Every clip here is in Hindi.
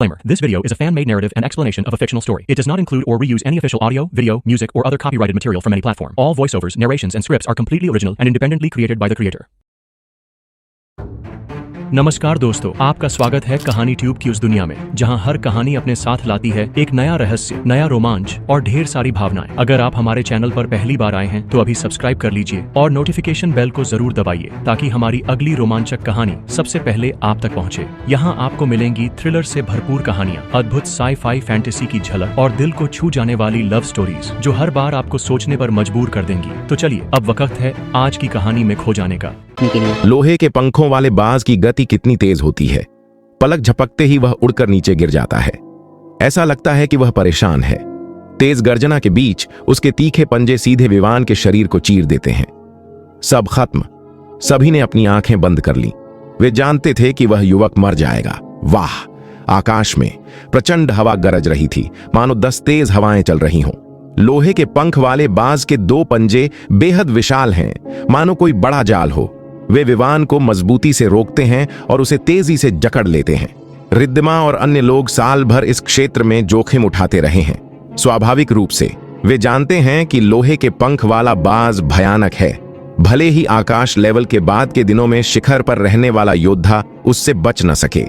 Disclaimer. This video is a fan-made narrative and explanation of a fictional story. It does not include or reuse any official audio, video, music, or other copyrighted material from any platform. All voiceovers, narrations, and scripts are completely original and independently created by the creator. नमस्कार दोस्तों, आपका स्वागत है कहानी ट्यूब की उस दुनिया में जहां हर कहानी अपने साथ लाती है एक नया रहस्य, नया रोमांच और ढेर सारी भावनाएं। अगर आप हमारे चैनल पर पहली बार आए हैं तो अभी सब्सक्राइब कर लीजिए और नोटिफिकेशन बेल को जरूर दबाइए ताकि हमारी अगली रोमांचक कहानी सबसे पहले आप तक पहुंचे। यहाँ आपको मिलेंगी थ्रिलर से भरपूर कहानियाँ, अद्भुत साई-फाई फैंटेसी की झलक और दिल को छू जाने वाली लव स्टोरीज जो हर बार आपको सोचने पर मजबूर कर देंगी। तो चलिए अब वक्त है आज की कहानी में खो जाने का। लोहे के पंखों वाले बाज की गति कितनी तेज होती है। पलक झपकते ही वह उड़कर नीचे गिर जाता है। ऐसा लगता है कि वह परेशान है। तेज गर्जना के बीच उसके तीखे पंजे सीधे विवान के शरीर को चीर देते हैं। सब खत्म। सभी ने अपनी आंखें बंद कर ली। वे जानते थे कि वह युवक मर जाएगा। वाह! आकाश में प्रचंड हवा गरज रही थी, मानो 10 तेज हवाएं चल रही हों। लोहे के पंख वाले बाज के 2 पंजे बेहद विशाल हैं, मानो कोई बड़ा जाल हो। वे विवान को मजबूती से रोकते हैं और उसे तेजी से जकड़ लेते हैं। रिद्धिमा और अन्य लोग साल भर इस क्षेत्र में जोखिम उठाते रहे हैं। स्वाभाविक रूप से वे जानते हैं कि लोहे के पंख वाला बाज भयानक है। भले ही आकाश लेवल के बाद के दिनों में शिखर पर रहने वाला योद्धा उससे बच न सके।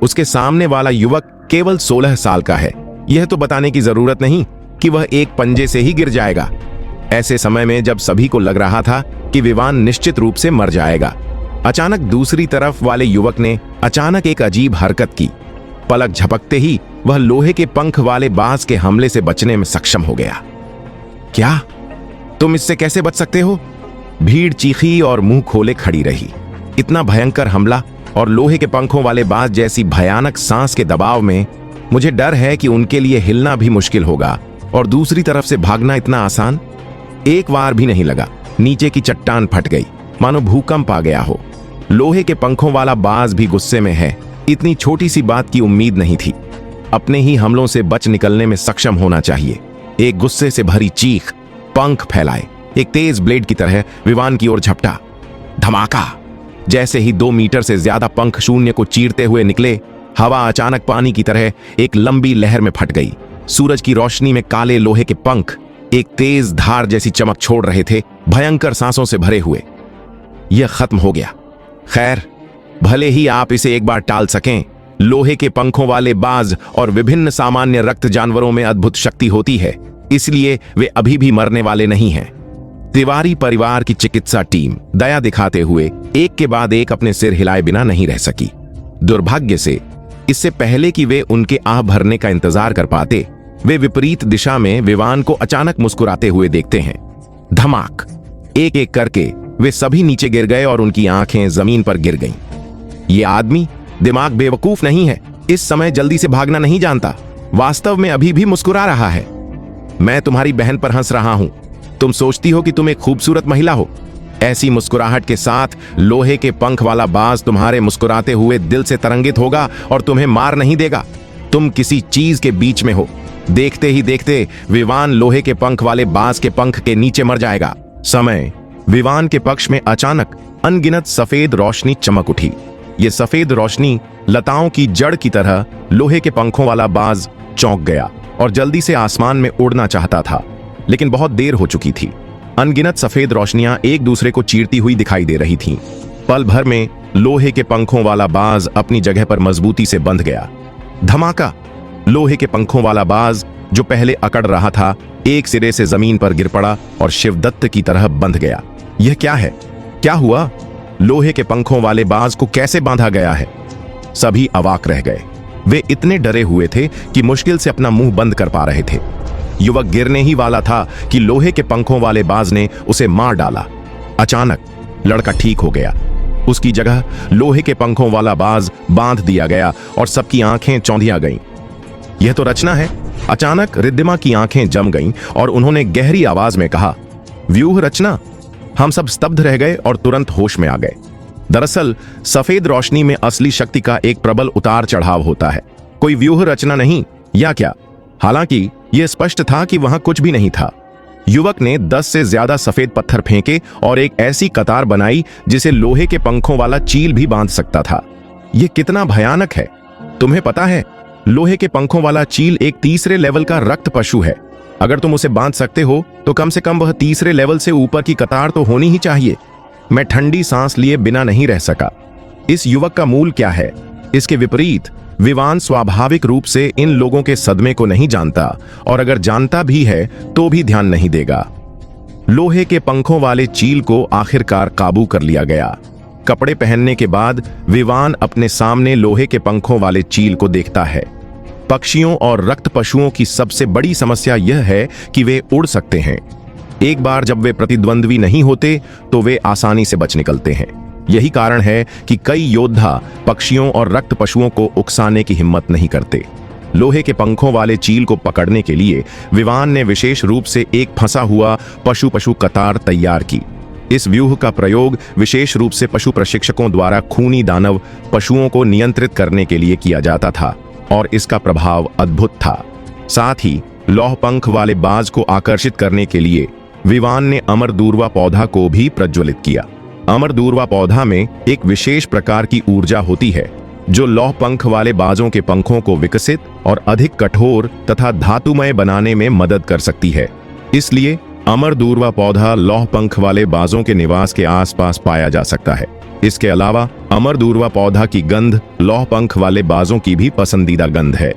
उसके सामने वाला युवक केवल 16 साल का है। यह तो बताने की जरूरत नहीं कि वह एक पंजे से ही गिर जाएगा। ऐसे समय में जब सभी को लग रहा था कि विवान निश्चित रूप से मर जाएगा, अचानक दूसरी तरफ वाले युवक ने अचानक एक अजीब हरकत की। पलक झपकते ही वह लोहे के पंख वाले बाज के हमले से बचने में सक्षम हो गया। क्या तुम इससे कैसे बच सकते हो? भीड़ चीखी और मुंह खोले खड़ी रही। इतना भयंकर हमला और लोहे के पंखों वाले बाज जैसी भयानक सांस के दबाव में मुझे डर है कि उनके लिए हिलना भी मुश्किल होगा और दूसरी तरफ से भागना इतना आसान। एक बार भी नहीं लगा। नीचे की चट्टान फट गई, मानो भूकंप आ गया हो। लोहे के पंखों वाला बाज भी गुस्से में है। इतनी छोटी सी बात की उम्मीद नहीं थी। अपने ही हमलों से बच निकलने में सक्षम होना चाहिए। एक गुस्से से भरी चीख, पंख फैलाए, एक तेज ब्लेड की तरह विवान की ओर झपटा। धमाका! जैसे ही 2 मीटर से ज्यादा पंख शून्य को चीरते हुए निकले, हवा अचानक पानी की तरह एक लंबी लहर में फट गई। सूरज की रोशनी में काले लोहे के पंख एक तेज धार जैसी चमक छोड़ रहे थे, भयंकर सांसों से भरे हुए। यह खत्म हो गया। खैर, भले ही आप इसे एक बार टाल सकें, लोहे के पंखों वाले बाज और विभिन्न सामान्य रक्त जानवरों में अद्भुत शक्ति होती है, इसलिए वे अभी भी मरने वाले नहीं हैं। तिवारी परिवार की चिकित्सा टीम दया दिखाते हुए एक के बाद एक अपने सिर हिलाए बिना नहीं रह सकी। दुर्भाग्य से इससे पहले कि वे उनके आह भरने का इंतजार कर पाते, वे विपरीत दिशा में विवान को अचानक मुस्कुराते हुए देखते हैं। धमाक! एक एक करके वे सभी नीचे गिर गए और उनकी आंखें जमीन पर गिर गईं। ये आदमी दिमाग बेवकूफ नहीं है। इस समय जल्दी से भागना नहीं जानता। वास्तव में अभी भी मुस्कुरा रहा है। मैं तुम्हारी बहन पर हंस रहा हूं। तुम सोचती हो कि तुम एक खूबसूरत महिला हो। ऐसी मुस्कुराहट के साथ लोहे के पंख वाला बाज तुम्हारे मुस्कुराते हुए दिल से तरंगित होगा और तुम्हें मार नहीं देगा। तुम किसी चीज के बीच में हो। देखते ही देखते विवान लोहे के पंख वाले बाज के पंख के नीचे मर जाएगा। समय विवान के पक्ष में अचानक अनगिनत सफेद रोशनी चमक उठी। ये सफेद रोशनी लताओं की जड़ की तरह लोहे के पंखों वाला बाज चौंक गया और जल्दी से आसमान में उड़ना चाहता था, लेकिन बहुत देर हो चुकी थी। अनगिनत सफेद रोशनियां एक दूसरे को चीरती हुई दिखाई दे रही थीं। पल भर में लोहे के पंखों वाला बाज अपनी जगह पर मजबूती से बंध गया। धमाका! लोहे के पंखों वाला बाज जो पहले अकड़ रहा था, एक सिरे से जमीन पर गिर पड़ा और शिवदत्त की तरह बंध गया। यह क्या है? क्या हुआ? लोहे के पंखों वाले बाज को कैसे बांधा गया है? सभी अवाक रह गए। वे इतने डरे हुए थे कि मुश्किल से अपना मुंह बंद कर पा रहे थे। युवक गिरने ही वाला था कि लोहे के पंखों वाले बाज ने उसे मार डाला। अचानक लड़का ठीक हो गया। उसकी जगह लोहे के पंखों वाला बाज बांध दिया गया और सबकी आंखें चौंधिया गईं। यह तो रचना है। अचानक रिद्धिमा की आंखें जम गईं और उन्होंने गहरी आवाज में कहा, व्यूह रचना। हम सब स्तब्ध रह गए और तुरंत होश में आ गए। दरअसल सफेद रोशनी में असली शक्ति का एक प्रबल उतार चढ़ाव होता है, कोई व्यूह रचना नहीं। या क्या? हालांकि यह स्पष्ट था कि वहां कुछ भी नहीं था। युवक ने 10 से ज्यादा सफेद पत्थर फेंके और एक ऐसी कतार बनाई जिसे लोहे के पंखों वाला चील भी बांध सकता था। यह कितना भयानक है, तुम्हें पता है? लोहे के पंखों वाला चील एक तीसरे लेवल का रक्त पशु है। अगर तुम उसे बांध सकते हो तो कम से कम वह तीसरे लेवल से ऊपर की कतार तो होनी ही चाहिए। मैं ठंडी सांस लिए बिना नहीं रह सका। इस युवक का मूल क्या है? इसके विपरीत विवान स्वाभाविक रूप से इन लोगों के सदमे को नहीं जानता, और अगर जानता भी है तो भी ध्यान नहीं देगा। लोहे के पंखों वाले चील को आखिरकार काबू कर लिया गया। कपड़े पहनने के बाद विवान अपने सामने लोहे के पंखों वाले चील को देखता है। पक्षियों और रक्त पशुओं की सबसे बड़ी समस्या यह है कि वे उड़ सकते हैं। एक बार जब वे प्रतिद्वंद्वी नहीं होते तो वे आसानी से बच निकलते हैं। यही कारण है कि कई योद्धा पक्षियों और रक्त पशुओं को उकसाने की हिम्मत नहीं करते। लोहे के पंखों वाले चील को पकड़ने के लिए विवान ने विशेष रूप से एक फंसा हुआ पशु कतार तैयार की। इस व्यूह का प्रयोग विशेष रूप से पशु प्रशिक्षकों द्वारा खूनी दानव पशुओं को नियंत्रित करने के लिए किया जाता था, और इसका प्रभाव अद्भुत था। साथ ही लौह पंख वाले बाज को आकर्षित करने के लिए विवान ने अमर दूर्वा पौधा को भी प्रज्वलित किया। अमर दूर्वा पौधा में एक विशेष प्रकार की ऊर्जा होती है जो लौह पंख वाले बाजों के पंखों को विकसित और अधिक कठोर तथा धातुमय बनाने में मदद कर सकती है। इसलिए अमर दूर्वा पौधा लौह पंख वाले बाजों के निवास के आसपास पाया जा सकता है। इसके अलावा अमर दूर्वा पौधा की गंध लौह पंख वाले बाजों की भी पसंदीदा गंध है।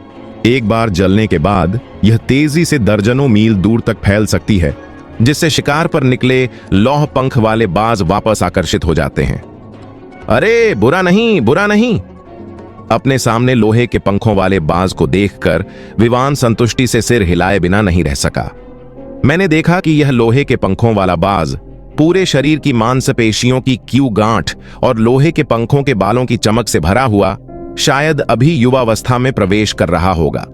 एक बार जलने के बाद यह तेजी से दर्जनों मील दूर तक फैल सकती है, जिससे शिकार पर निकले लौह पंख वाले बाज वापस आकर्षित हो जाते हैं। अरे बुरा नहीं, बुरा नहीं। अपने सामने लोहे के पंखों वाले बाज को देखकर विवान संतुष्टि से सिर हिलाए बिना नहीं रह सका। मैंने देखा कि यह लोहे के पंखों वाला बाज पूरे शरीर की मांसपेशियों की क्यू गांठ और लोहे के पंखों के बालों की चमक से भरा हुआ शायद अभी युवावस्था में प्रवेश कर रहा होगा।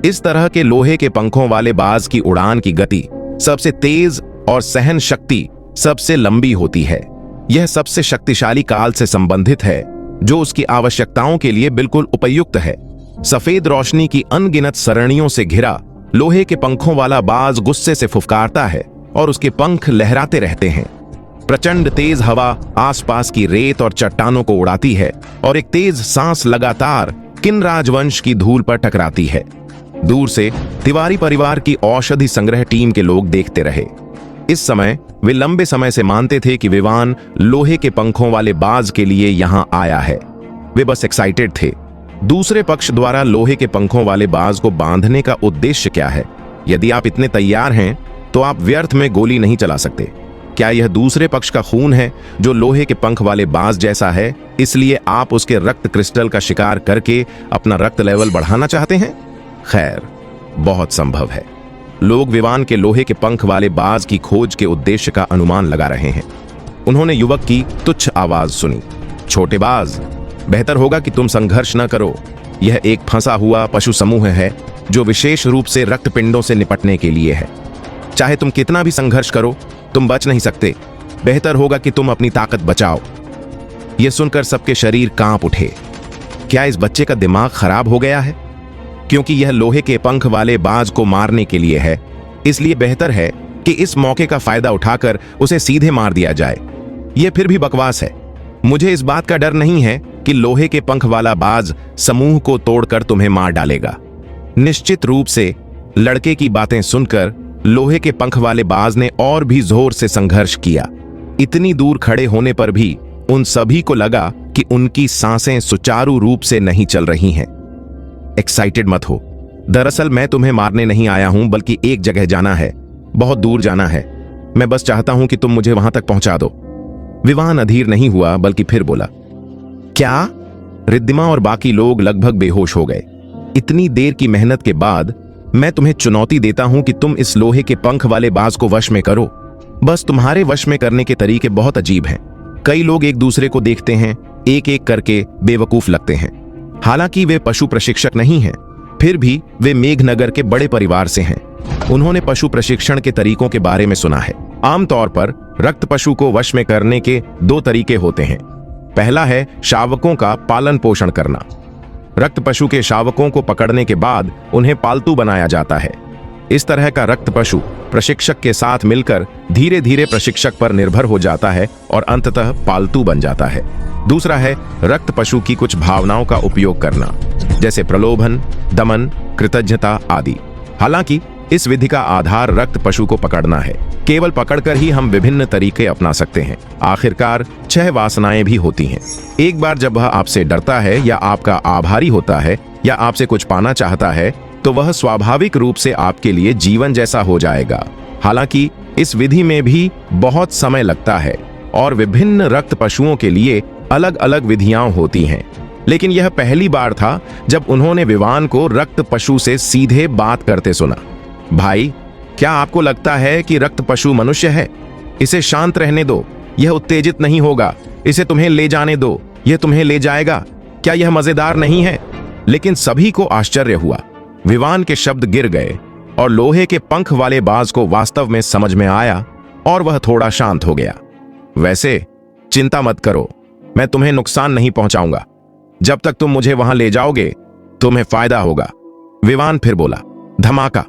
इस तरह के लोहे के पंखों वाले बाज की उड़ान की गति सबसे तेज और सहन शक्ति सबसे लंबी होती है। यह सबसे शक्तिशाली काल से संबंधित है जो उसकी आवश्यकताओं के लिए बिल्कुल उपयुक्त है। सफेद रोशनी की अनगिनत सरणियों से घिरा लोहे के पंखों वाला बाज गुस्से से फुफकारता है और उसके पंख लहराते रहते हैं। प्रचंड तेज हवा आसपास की रेत और चट्टानों को उड़ाती है और एक तेज सांस लगातार किन राजवंश की धूल पर टकराती है। दूर से तिवारी परिवार की औषधि संग्रह टीम के लोग देखते रहे। इस समय वे लंबे समय से मानते थे कि विवान लोहे के पंखों वाले बाज के लिए यहां आया है। वे बस एक्साइटेड थे। दूसरे पक्ष द्वारा लोहे के पंखों वाले बाज को बांधने का उद्देश्य क्या है? यदि आप इतने तैयार हैं तो आप व्यर्थ में गोली नहीं चला सकते। क्या यह दूसरे पक्ष का खून है जो लोहे के पंख वाले बाज जैसा है, इसलिए आप उसके रक्त क्रिस्टल का शिकार करके अपना रक्त लेवल बढ़ाना चाहते हैं? खैर, बहुत संभव है। लोग विवान के लोहे के पंख वाले बाज की खोज के उद्देश्य का अनुमान लगा रहे हैं। उन्होंने युवक की तुच्छ आवाज सुनी। छोटे बाज, बेहतर होगा कि तुम संघर्ष न करो। यह एक फंसा हुआ पशु समूह है जो विशेष रूप से रक्तपिंडों से निपटने के लिए है। चाहे तुम कितना भी संघर्ष करो, तुम बच नहीं सकते। बेहतर होगा कि तुम अपनी ताकत बचाओ। यह सुनकर सबके शरीर कांप उठे। क्या इस बच्चे का दिमाग खराब हो गया है? क्योंकि यह लोहे के पंख वाले बाज को मारने के लिए है, इसलिए बेहतर है कि इस मौके का फायदा उठाकर उसे सीधे मार दिया जाए। यह फिर भी बकवास है। मुझे इस बात का डर नहीं है कि लोहे के पंख वाला बाज समूह को तोड़कर तुम्हें मार डालेगा। निश्चित रूप से लड़के की बातें सुनकर लोहे के पंख वाले बाज ने और भी जोर से संघर्ष किया। इतनी दूर खड़े होने पर भी उन सभी को लगा कि उनकी सांसें सुचारू रूप से नहीं चल रही हैं। एक्साइटेड मत हो। दरअसल मैं तुम्हें मारने नहीं आया हूं, बल्कि एक जगह जाना है, बहुत दूर जाना है। मैं बस चाहता हूं कि तुम मुझे वहां तक पहुंचा दो। विवान अधीर नहीं हुआ, बल्कि फिर बोला, क्या? रिद्धिमा और बाकी लोग लगभग बेहोश हो गए। इतनी देर की मेहनत के बाद मैं तुम्हें चुनौती देता हूं कि तुम इस लोहे के पंख वाले बाज को वश में करो। बस तुम्हारे वश में करने के तरीके बहुत अजीब हैं। कई लोग एक दूसरे को देखते हैं, एक एक करके बेवकूफ लगते हैं। हालांकि वे पशु प्रशिक्षक नहीं हैं, फिर भी वे मेघनगर के बड़े परिवार से हैं। उन्होंने पशु प्रशिक्षण के तरीकों के बारे में सुना है। आमतौर पर रक्त पशु को वश में करने के 2 तरीके होते हैं। पहला है शावकों का पालन पोषण करना। रक्त पशु के शावकों को पकड़ने के बाद उन्हें पालतू बनाया जाता है। इस तरह का रक्त पशु प्रशिक्षक के साथ मिलकर धीरे धीरे प्रशिक्षक पर निर्भर हो जाता है और अंततः पालतू बन जाता है। दूसरा है रक्त पशु की कुछ भावनाओं का उपयोग करना, जैसे प्रलोभन, दमन, कृतज्ञता आदि। हालांकि इस विधि का आधार रक्त पशु को पकड़ना है। केवल पकड़कर ही हम विभिन्न तरीके अपना सकते हैं। आखिरकार 6 वासनाएं भी होती हैं। एक बार जब वह आपसे डरता है या आपका आभारी होता है या आपसे कुछ पाना चाहता है तो वह स्वाभाविक रूप से आपके लिए जीवन जैसा हो जाएगा। हालांकि इस विधि में भी बहुत समय लगता है और विभिन्न रक्त पशुओं के लिए अलग अलग विधियां होती हैं। लेकिन यह पहली बार था जब उन्होंने विवान को रक्त पशु से सीधे बात करते सुना। भाई, क्या आपको लगता है कि रक्त पशु मनुष्य है? इसे शांत रहने दो, यह उत्तेजित नहीं होगा। इसे तुम्हें ले जाने दो, यह तुम्हें ले जाएगा। क्या यह मजेदार नहीं है? लेकिन सभी को आश्चर्य हुआ। विवान के शब्द गिर गए और लोहे के पंख वाले बाज को वास्तव में समझ में आया और वह थोड़ा शांत हो गया। वैसे चिंता मत करो, मैं तुम्हें नुकसान नहीं पहुंचाऊंगा। जब तक तुम मुझे वहां ले जाओगे तुम्हें फायदा होगा। विवान फिर बोला, धमाका,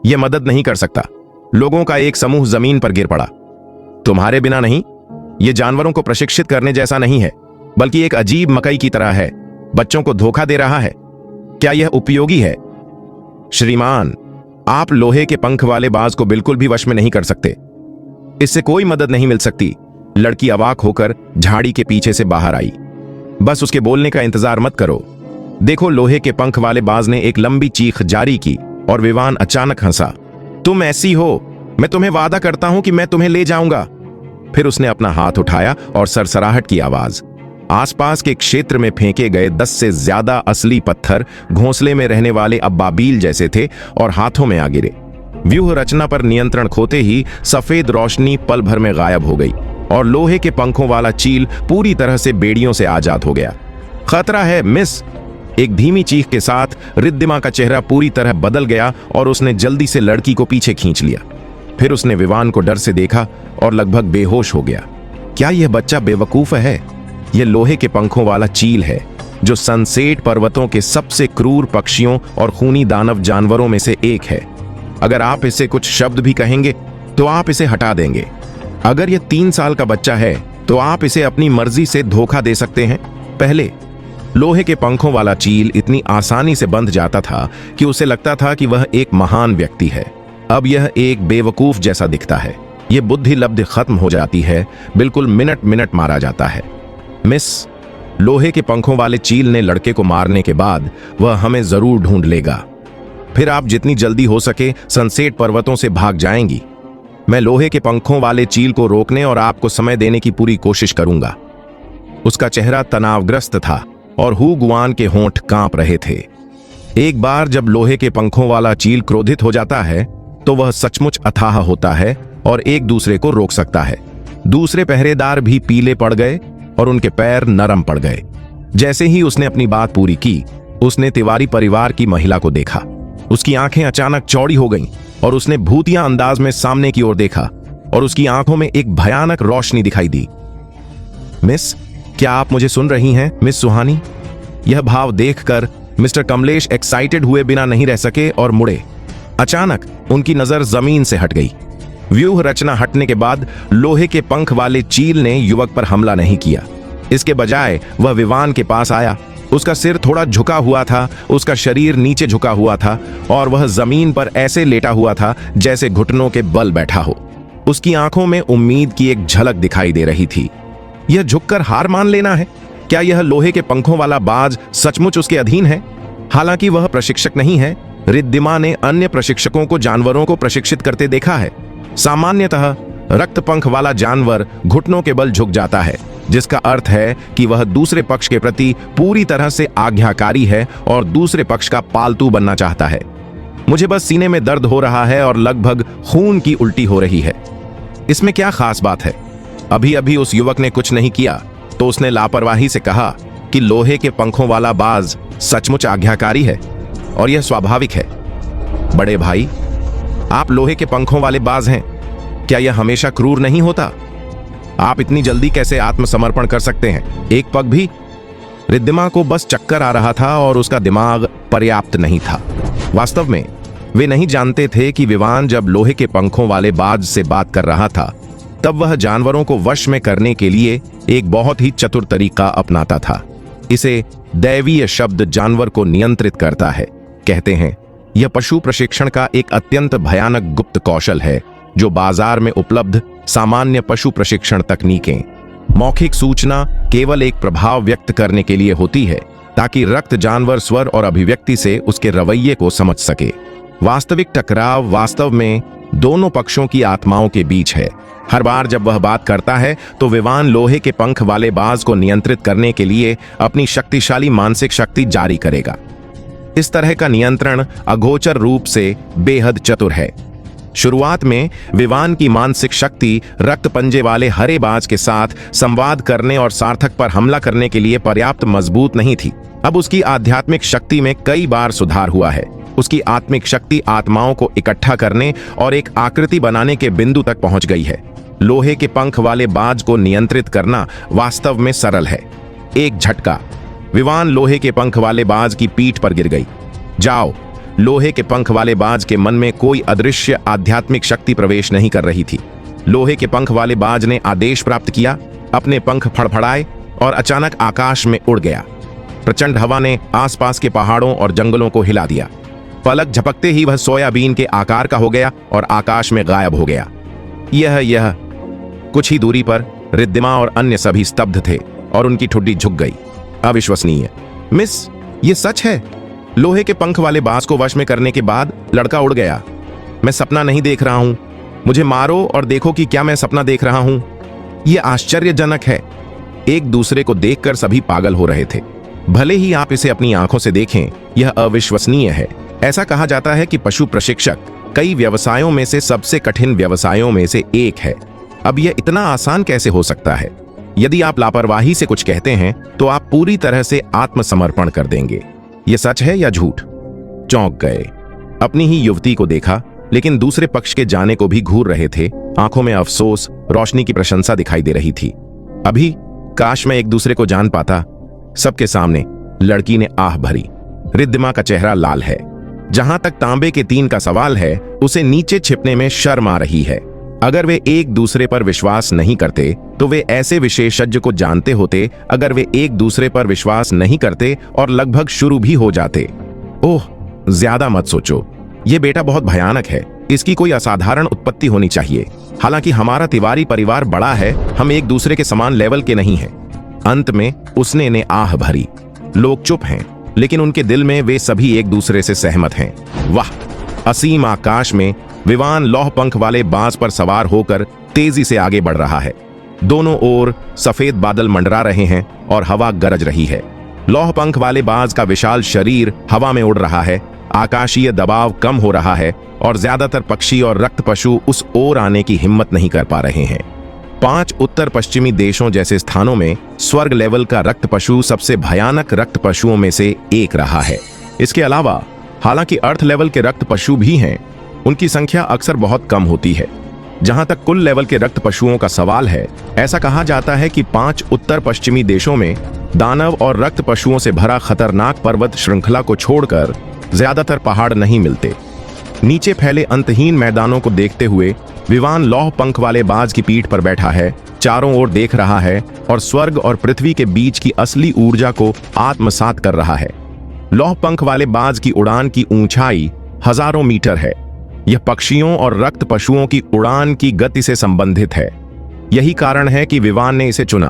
यह मदद नहीं कर सकता। लोगों का एक समूह जमीन पर गिर पड़ा। तुम्हारे बिना नहीं। यह जानवरों को प्रशिक्षित करने जैसा नहीं है, बल्कि एक अजीब मकई की तरह है। बच्चों को धोखा दे रहा है। क्या यह उपयोगी है? श्रीमान, आप लोहे के पंख वाले बाज को बिल्कुल भी वश में नहीं कर सकते। इससे कोई मदद नहीं मिल सकती। लड़की अवाक होकर झाड़ी के पीछे से बाहर आई। बस उसके बोलने का इंतजार मत करो। देखो, लोहे के पंख वाले बाज ने एक लंबी चीख जारी की और विवान अचानक हंसा। तुम ऐसी हो, मैं तुम्हें वादा करता हूं कि मैं तुम्हें ले जाऊंगा। फिर उसने अपना हाथ उठाया और सरसराहट की आवाज। आसपास के क्षेत्र में फेंके गए 10 से ज्यादा असली पत्थर घोंसले में रहने वाले अब्बाबील जैसे थे और हाथों में आ गिरे। व्यूह रचना पर नियंत्रण खोते ही सफेद रोशनी पल भर में गायब हो गई और लोहे के पंखों वाला चील पूरी तरह से बेड़ियों से आजाद हो गया। खतरा है मिस। एक धीमी चीख के साथ रिद्धिमा का चेहरा पूरी तरह बदल गया और उसने जल्दी से लड़की को पीछे खींच लिया। फिर उसने विवान को डर से देखा और लगभग बेहोश हो गया। क्या यह बच्चा बेवकूफ है? यह लोहे के पंखों वाला चील है, जो सनसेट पर्वतों के सबसे क्रूर पक्षियों और खूनी दानव जानवरों में से एक है। अगर आप इसे कुछ शब्द भी कहेंगे तो आप इसे हटा देंगे। अगर यह 3 साल का बच्चा है तो आप इसे अपनी मर्जी से धोखा दे सकते हैं। पहले लोहे के पंखों वाला चील इतनी आसानी से बंध जाता था कि उसे लगता था कि वह एक महान व्यक्ति है। अब यह एक बेवकूफ जैसा दिखता है। यह बुद्धि लब्धि खत्म हो जाती है, बिल्कुल मिनट मिनट मारा जाता है। मिस, लोहे के पंखों वाले चील ने लड़के को मारने के बाद वह हमें जरूर ढूंढ लेगा। फिर आप जितनी जल्दी हो सके सनसेट पर्वतों से भाग जाएंगी। मैं लोहे के पंखों वाले चील को रोकने और आपको समय देने की पूरी कोशिश करूंगा। उसका चेहरा तनावग्रस्त था और हू गुआन के होंठ कांप रहे थे। एक बार जब लोहे के पंखों वाला चील क्रोधित हो जाता है तो वह सचमुच अथाह होता है और एक दूसरे को रोक सकता है। दूसरे पहरेदार भी पीले पड़ गए और उनके पैर नरम पड़ गए। जैसे ही उसने अपनी बात पूरी की, उसने तिवारी परिवार की महिला को देखा। उसकी आंखें अचानक चौड़ी हो गईं और उसने भूतिया अंदाज में सामने की ओर देखा और उसकी आंखों में एक भयानक रोशनी दिखाई दी। मिस, क्या आप मुझे सुन रही हैं मिस सुहानी? यह भाव देखकर मिस्टर कमलेश एक्साइटेड हुए बिना नहीं रह सके और मुड़े। अचानक उनकी नजर जमीन से हट गई। व्यूह रचना हटने के बाद लोहे के पंख वाले चील ने युवक पर हमला नहीं किया। इसके बजाय वह विवान के पास आया। उसका सिर थोड़ा झुका हुआ था, उसका शरीर नीचे झुका हुआ था और वह जमीन पर ऐसे लेटा हुआ था जैसे घुटनों के बल बैठा हो। उसकी आंखों में उम्मीद की एक झलक दिखाई दे रही थी। यह झुककर हार मान लेना है? क्या यह लोहे के पंखों वाला बाज सचमुच उसके अधीन है? हालांकि वह प्रशिक्षक नहीं है। रिद्धिमा ने अन्य प्रशिक्षकों को जानवरों को प्रशिक्षित करते देखा है। सामान्यतः रक्त पंख वाला जानवर घुटनों के बल झुक जाता है, जिसका अर्थ है कि वह दूसरे पक्ष के प्रति पूरी तरह से आज्ञाकारी है और दूसरे पक्ष का पालतू बनना चाहता है। मुझे बस सीने में दर्द हो रहा है और लगभग खून की उल्टी हो रही है। इसमें क्या खास बात है? अभी अभी उस युवक ने कुछ नहीं किया तो उसने लापरवाही से कहा कि लोहे के पंखों वाला बाज सचमुच आज्ञाकारी है और यह स्वाभाविक है। बड़े भाई, आप लोहे के पंखों वाले बाज हैं। क्या यह हमेशा क्रूर नहीं होता? आप इतनी जल्दी कैसे आत्मसमर्पण कर सकते हैं? एक पग भी? रिद्धिमा को बस चक्कर आ रहा था और उसका दिमाग पर्याप्त नहीं था। वास्तव में वे नहीं जानते थे कि विवान जब लोहे के पंखों वाले बाज से बात कर रहा था तब वह जानवरों को वश में करने के लिए एक बहुत ही चतुर तरीका अपनाता था। इसे दैवीय शब्द जानवर को नियंत्रित करता है कहते हैं। यह पशु प्रशिक्षण का एक अत्यंत भयानक गुप्त कौशल है जो बाजार में उपलब्ध सामान्य पशु प्रशिक्षण तकनीकें मौखिक सूचना केवल एक प्रभाव व्यक्त करने के लिए होती है ताकि रक्त जानवर स्वर और अभिव्यक्ति से उसके रवैये को समझ सके। वास्तविक टकराव वास्तव में दोनों पक्षों की आत्माओं के बीच है। हर बार जब वह बात करता है तो विवान लोहे के पंख वाले बाज को नियंत्रित करने के लिए अपनी शक्तिशाली मानसिक शक्ति जारी करेगा। इस तरह का नियंत्रण अगोचर रूप से बेहद चतुर है। शुरुआत में विवान की मानसिक शक्ति रक्त पंजे वाले हरे बाज के साथ संवाद करने और सार्थक पर हमला करने के लिए पर्याप्त मजबूत नहीं थी। अब उसकी आध्यात्मिक शक्ति में कई बार सुधार हुआ है। उसकी आत्मिक शक्ति आत्माओं को इकट्ठा करने और एक आकृति बनाने के बिंदु तक पहुंच गई है। लोहे के पंख वाले बाज को नियंत्रित करना वास्तव में सरल है। एक झटका, विवान लोहे के पंख वाले बाज की पीठ पर गिर गई। जाओ। लोहे के पंख वाले बाज के मन में कोई अदृश्य आध्यात्मिक शक्ति प्रवेश नहीं कर रही थी। लोहे के पंख वाले बाज ने आदेश प्राप्त किया, अपने पंख फड़फड़ाए और अचानक आकाश में उड़ गया। प्रचंड हवा ने आसपास के पहाड़ों और जंगलों को हिला दिया। पलक झपकते ही वह सोयाबीन के आकार का हो गया और आकाश में गायब हो गया। यह कुछ ही दूरी पर रिद्धिमा और अन्य सभी स्तब्ध थे और उनकी ठुड्डी झुक गई। अविश्वसनीय। मिस, ये सच है? लोहे के पंख वाले बाज को वश में करने के बाद लड़का उड़ गया। मैं सपना नहीं देख रहा हूं। मुझे मारो और देखो कि क्या मैं सपना देख रहा हूं। यह आश्चर्यजनक है। एक दूसरे को देखकर सभी पागल हो रहे थे। भले ही आप इसे अपनी आंखों से देखें, यह अविश्वसनीय है। ऐसा कहा जाता है कि पशु प्रशिक्षक कई व्यवसायों में से सबसे कठिन व्यवसायों में से एक है। अब यह इतना आसान कैसे हो सकता है? यदि आप लापरवाही से कुछ कहते हैं तो आप पूरी तरह से आत्मसमर्पण कर देंगे। यह सच है या झूठ? चौंक गए। अपनी ही युवती को देखा, लेकिन दूसरे पक्ष के जाने को भी घूर रहे थे। आंखों में अफसोस, रोशनी की प्रशंसा दिखाई दे रही थी। अभी काश मैं एक दूसरे को जान पाता। सबके सामने लड़की ने आह भरी। रिद्धिमा का चेहरा लाल है। जहां तक तांबे के तीन का सवाल है, उसे नीचे छिपने में शर्म आ रही है। अगर वे एक दूसरे पर विश्वास नहीं करते तो वे ऐसे विशेषज्ञ को जानते होते। अगर वे एक दूसरे पर विश्वास नहीं करते और लगभग शुरू भी हो जाते। ओह, ज्यादा मत सोचो। यह बेटा बहुत भयानक है। इसकी कोई असाधारण उत्पत्ति होनी चाहिए। हालांकि हमारा तिवारी परिवार बड़ा है, हम एक दूसरे के समान लेवल के नहीं हैं। अंत में उसने ने आह भरी। लोग चुप हैं, लेकिन उनके दिल में वे सभी एक दूसरे से सहमत हैं। वाह! असीम आकाश में विवान लौह पंख वाले बाज पर सवार होकर तेजी से आगे बढ़ रहा है। दोनों ओर सफेद बादल मंडरा रहे हैं और हवा गरज रही है। लौह पंख वाले बाज का विशाल शरीर हवा में उड़ रहा है। आकाशीय दबाव कम हो रहा है और ज्यादातर पक्षी और रक्त पशु उस ओर आने की हिम्मत नहीं कर पा रहे हैं। 5 उत्तर पश्चिमी देशों जैसे स्थानों में स्वर्ग लेवल का रक्त पशु सबसे भयानक रक्त पशुओं में से एक रहा है। इसके अलावा हालांकि अर्थ लेवल के रक्त पशु भी हैं, उनकी संख्या अक्सर बहुत कम होती है। जहां तक कुल लेवल के रक्त पशुओं का सवाल है, ऐसा कहा जाता है कि 5 उत्तर पश्चिमी देशों में दानव और रक्त पशुओं से भरा खतरनाक पर्वत श्रृंखला को छोड़कर ज्यादातर पहाड़ नहीं मिलते। नीचे फैले अंतहीन मैदानों को देखते हुए विवान लौह पंख वाले बाज की पीठ पर बैठा है, चारों ओर देख रहा है और स्वर्ग और पृथ्वी के बीच की असली ऊर्जा को आत्मसात कर रहा है। लौह पंख वाले बाज की उड़ान की ऊंचाई हजारों मीटर है। यह पक्षियों और रक्त पशुओं की उड़ान की गति से संबंधित है। यही कारण है कि विवान ने इसे चुना।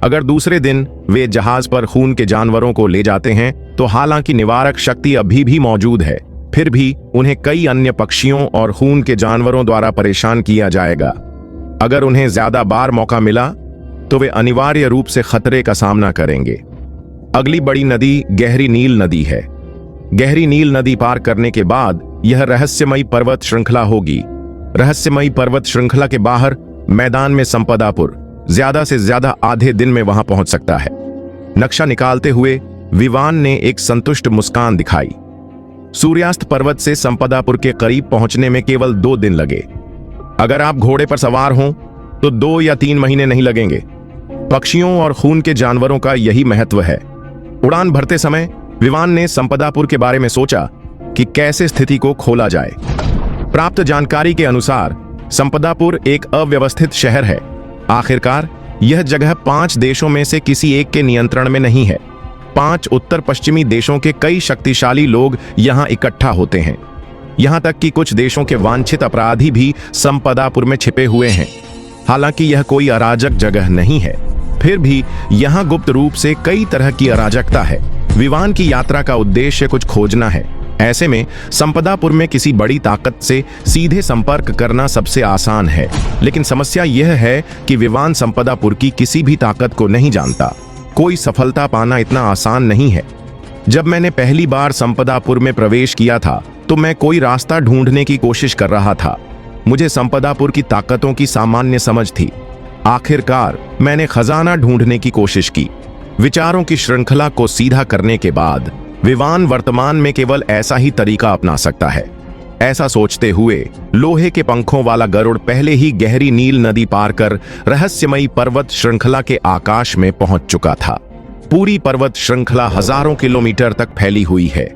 अगर दूसरे दिन वे जहाज पर खून के जानवरों को ले जाते हैं तो हालांकि निवारक शक्ति अभी भी मौजूद है, फिर भी उन्हें कई अन्य पक्षियों और खून के जानवरों द्वारा परेशान किया जाएगा। अगर उन्हें ज्यादा बार मौका मिला तो वे अनिवार्य रूप से खतरे का सामना करेंगे। अगली बड़ी नदी गहरी नील नदी है। गहरी नील नदी पार करने के बाद यह रहस्यमयी पर्वत श्रृंखला होगी। रहस्यमयी पर्वत श्रृंखला के बाहर मैदान में संपदापुर ज्यादा से ज्यादा आधे दिन में वहां पहुंच सकता है। नक्शा निकालते हुए विवान ने एक संतुष्ट मुस्कान दिखाई। सूर्यास्त पर्वत से संपदापुर के करीब पहुंचने में केवल 2 दिन लगे। अगर आप घोड़े पर सवार हों तो 2 या 3 महीने नहीं लगेंगे। पक्षियों और खून के जानवरों का यही महत्व है। उड़ान भरते समय विवान ने संपदापुर के बारे में सोचा कि कैसे स्थिति को खोला जाए। प्राप्त जानकारी के अनुसार संपदापुर एक अव्यवस्थित शहर है। आखिरकार यह जगह 5 देशों में से किसी एक के नियंत्रण में नहीं है। 5 उत्तर पश्चिमी देशों के कई शक्तिशाली लोग यहां इकट्ठा होते हैं। यहां तक कि कुछ देशों के वांछित अपराधी भी संपदापुर में छिपे हुए हैं। हालांकि यह कोई अराजक जगह नहीं है, फिर भी यहां गुप्त रूप से कई तरह की अराजकता है। विवान की यात्रा का उद्देश्य कुछ खोजना है। ऐसे में संपदापुर में किसी बड़ी ताकत से सीधे संपर्क करना सबसे आसान है, लेकिन समस्या यह है कि विवान संपदापुर की किसी भी ताकत को नहीं जानता। कोई सफलता पाना इतना आसान नहीं है। जब मैंने पहली बार संपदापुर में प्रवेश किया था तो मैं कोई रास्ता ढूंढने की कोशिश कर रहा था। मुझे संपदापुर की ताकतों की सामान्य समझ थी। आखिरकार मैंने खजाना ढूंढने की कोशिश की। विचारों की श्रृंखला को सीधा करने के बाद विवान वर्तमान में केवल ऐसा ही तरीका अपना सकता है। ऐसा सोचते हुए लोहे के पंखों वाला गरुड़ पहले ही गहरी नील नदी पार कर रहस्यमयी पर्वत श्रृंखला के आकाश में पहुंच चुका था। पूरी पर्वत श्रृंखला हजारों किलोमीटर तक फैली हुई है।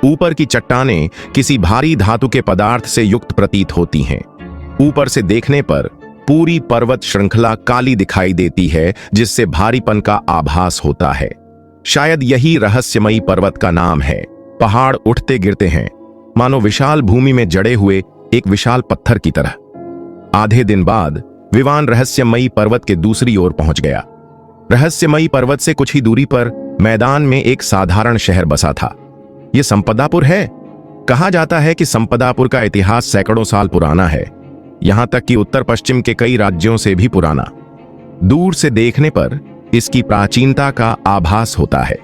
ऊपर की चट्टानें किसी भारी धातु के पदार्थ से युक्त प्रतीत होती हैं। ऊपर से देखने पर पूरी पर्वत श्रृंखला काली दिखाई देती है, जिससे भारीपन का आभास होता है। शायद यही रहस्यमयी पर्वत का नाम है। पहाड़ उठते गिरते हैं, मानो विशाल भूमि में जड़े हुए एक विशाल पत्थर की तरह। आधे दिन बाद विवान रहस्यमयी पर्वत के दूसरी ओर पहुंच गया। रहस्यमयी पर्वत से कुछ ही दूरी पर मैदान में एक साधारण शहर बसा था। यह संपदापुर है। कहा जाता है कि संपदापुर का इतिहास सैकड़ों साल पुराना है, यहां तक कि उत्तर पश्चिम के कई राज्यों से भी पुराना। दूर से देखने पर इसकी प्राचीनता का आभास होता है।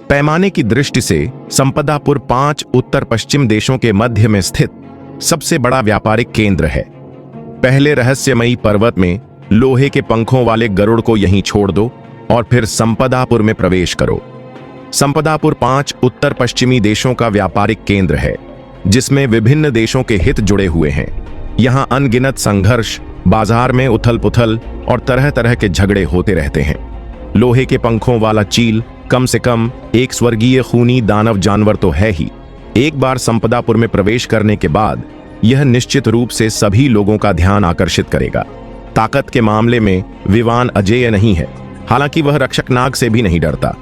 पैमाने की दृष्टि से संपदापुर 5 उत्तर पश्चिम देशों के मध्य में स्थित सबसे बड़ा व्यापारिक केंद्र है। पहले रहस्यमयी पर्वत में लोहे के पंखों वाले गरुड़ को यहीं छोड़ दो और फिर संपदापुर में प्रवेश करो। संपदापुर 5 उत्तर पश्चिमी देशों का व्यापारिक केंद्र है, जिसमें विभिन्न देशों के हित जुड़े हुए हैं। यहां अनगिनत संघर्ष, बाजार में उथल पुथल और तरह तरह के झगड़े होते रहते हैं। लोहे के पंखों वाला चील कम से कम एक स्वर्गीय खूनी दानव जानवर तो है ही। एक बार संपदापुर में प्रवेश करने के बाद यह निश्चित रूप से सभी लोगों का ध्यान आकर्षित करेगा। ताकत के मामले में विवान अजेय नहीं है, हालांकि वह रक्षकनाग से भी नहीं डरता।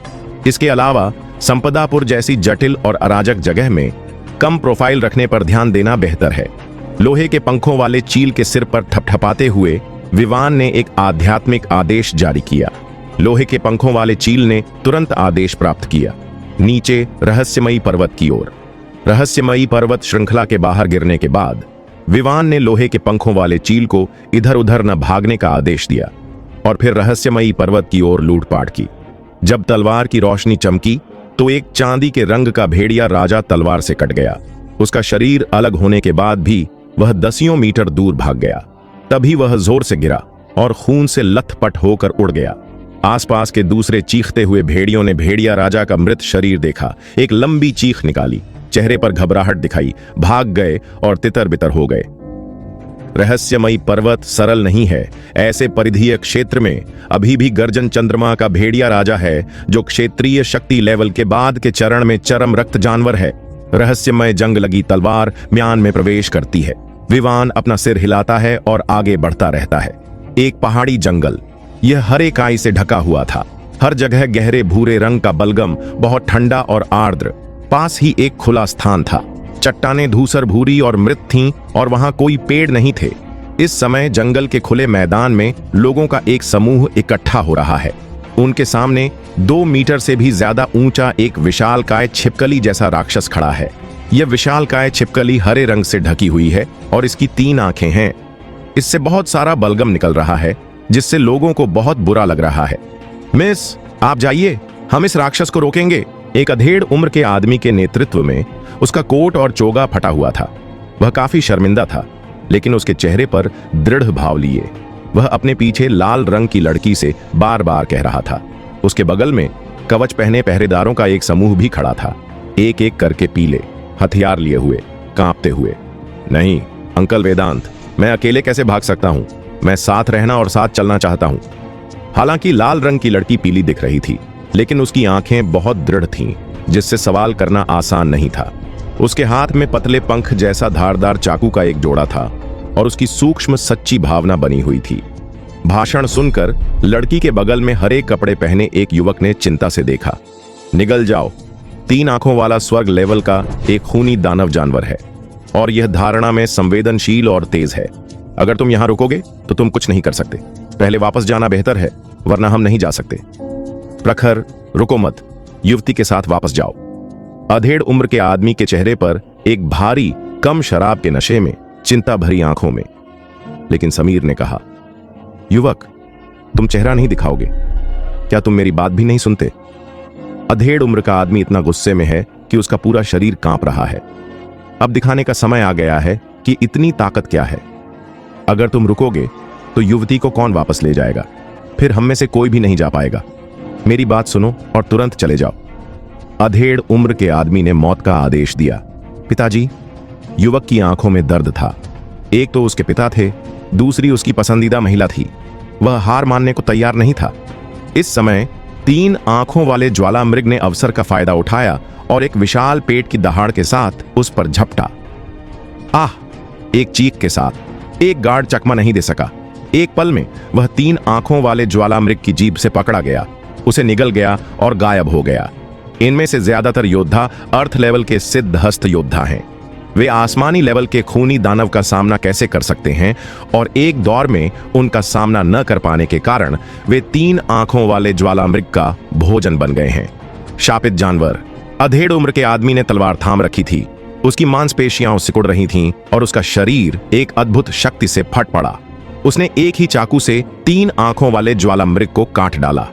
इसके अलावा संपदापुर जैसी जटिल और अराजक जगह में कम प्रोफाइल रखने पर ध्यान देना बेहतर है। लोहे के पंखों वाले चील के सिर पर ठपठपाते हुए विवान ने एक आध्यात्मिक आदेश जारी किया। लोहे के पंखों वाले चील ने तुरंत आदेश प्राप्त किया, नीचे रहस्यमयी पर्वत की ओर। रहस्यमयी पर्वत श्रृंखला के बाहर गिरने के बाद विवान ने लोहे के पंखों वाले चील को इधर उधर न भागने का आदेश दिया और फिर रहस्यमयी पर्वत की ओर लूटपाट की। जब तलवार की रोशनी चमकी तो एक चांदी के रंग का भेड़िया राजा तलवार से कट गया। उसका शरीर अलग होने के बाद भी वह दसियों मीटर दूर भाग गया। तभी वह जोर से गिरा और खून से लथपथ होकर उड़ गया। आसपास के दूसरे चीखते हुए भेड़ियों ने भेड़िया राजा का मृत शरीर देखा, एक लंबी चीख निकाली, चेहरे पर घबराहट दिखाई, भाग गए और तितर बितर हो गए। रहस्यमयी पर्वत सरल नहीं है। ऐसे परिधीय क्षेत्र में अभी भी गर्जन चंद्रमा का भेड़िया राजा है, जो क्षेत्रीय शक्ति लेवल के बाद के चरण में चरम रक्त जानवर है। रहस्यमय जंग लगी तलवार म्यान में प्रवेश करती है। विवान अपना सिर हिलाता है और आगे बढ़ता रहता है। एक पहाड़ी जंगल, यह हरे काई से ढका हुआ था। हर जगह गहरे भूरे रंग का बलगम, बहुत ठंडा और आर्द्र। पास ही एक खुला स्थान था। चट्टानें धूसर भूरी और मृत थीं और वहां कोई पेड़ नहीं थे। इस समय जंगल के खुले मैदान में लोगों का एक समूह इकट्ठा हो रहा है। उनके सामने 2 मीटर से भी ज्यादा ऊंचा एक विशालकाय छिपकली जैसा राक्षस खड़ा है। यह विशालकाय छिपकली हरे रंग से ढकी हुई है और इसकी 3 आंखें हैं। इससे बहुत सारा बलगम निकल रहा है, जिससे लोगों को बहुत बुरा लग रहा है। मिस, आप जाइए, हम इस राक्षस को रोकेंगे। एक अधेड़ उम्र के आदमी के नेतृत्व में उसका कोट और चोगा फटा हुआ था। वह काफी शर्मिंदा था, लेकिन उसके चेहरे पर दृढ़ भाव लिए वह अपने पीछे लाल रंग की लड़की से बार बार कह रहा था। उसके बगल में कवच पहने पहरेदारों का एक समूह भी खड़ा था, एक एक करके पीले, हथियार लिए हुए, कांपते हुए। नहीं अंकल वेदांत, मैं अकेले कैसे भाग सकता हूं? मैं साथ रहना और साथ चलना चाहता हूं। हालांकि लाल रंग की लड़की पीली दिख रही थी, लेकिन उसकी आंखें बहुत दृढ़ थीं, जिससे सवाल करना आसान नहीं था। उसके हाथ में पतले पंख जैसा धारदार चाकू का एक जोड़ा था। और उसकी सूक्ष्म सच्ची भावना बनी हुई थी। भाषण सुनकर लड़की के बगल में हरे कपड़े पहने एक युवक ने चिंता से देखा। निगल जाओ, 3 आंखों वाला स्वर्ग लेवल का एक खूनी दानव जानवर है और यह धारणा में संवेदनशील और तेज है। अगर तुम यहां रुकोगे तो तुम कुछ नहीं कर सकते। पहले वापस जाना बेहतर है, वरना हम नहीं जा सकते। प्रखर, रुको मत, युवती के साथ वापस जाओ। अधेड़ उम्र के आदमी के चेहरे पर एक भारी, कम शराब के नशे में, चिंता भरी आंखों में। लेकिन समीर ने कहा, युवक, तुम चेहरा नहीं दिखाओगे? क्या तुम मेरी बात भी नहीं सुनते? अधेड़ उम्र का आदमी इतना गुस्से में है कि उसका पूरा शरीर कांप रहा है। अब दिखाने का समय आ गया है कि इतनी ताकत क्या है। अगर तुम रुकोगे तो युवती को कौन वापस ले जाएगा? फिर हम में से कोई भी नहीं जा पाएगा। मेरी बात सुनो और तुरंत चले जाओ। अधेड़ उम्र के आदमी ने मौत का आदेश दिया। पिताजी, युवक की आंखों में दर्द था। एक तो उसके पिता थे, दूसरी उसकी पसंदीदा महिला थी। वह हार मानने को तैयार नहीं था। इस समय 3 आंखों वाले ज्वालामृग ने अवसर का फायदा उठाया और एक विशाल पेट की दहाड़ के साथ उस पर झपटा। आह! एक चीख के साथ एक गार्ड चकमा नहीं दे सका। एक पल में वह 3 आंखों वाले ज्वालामृग की जीभ से पकड़ा गया, उसे निगल गया और गायब हो गया। इनमें से ज्यादातर योद्धा अर्थ लेवल के सिद्धहस्त योद्धा हैं। वे आसमानी लेवल के खूनी दानव का सामना कैसे कर सकते हैं, और एक दौर में उनका सामना न कर पाने के कारण वे 3 आंखों वाले ज्वालामृग का भोजन बन गए हैं। शापित जानवर। अधेड़ उम्र के आदमी ने तलवार थाम रखी थी। उसकी मांसपेशियां सिकुड़ रही थीं और उसका शरीर एक अद्भुत शक्ति से फट पड़ा। उसने एक ही चाकू से 3 आंखों वाले ज्वालामृग को काट डाला।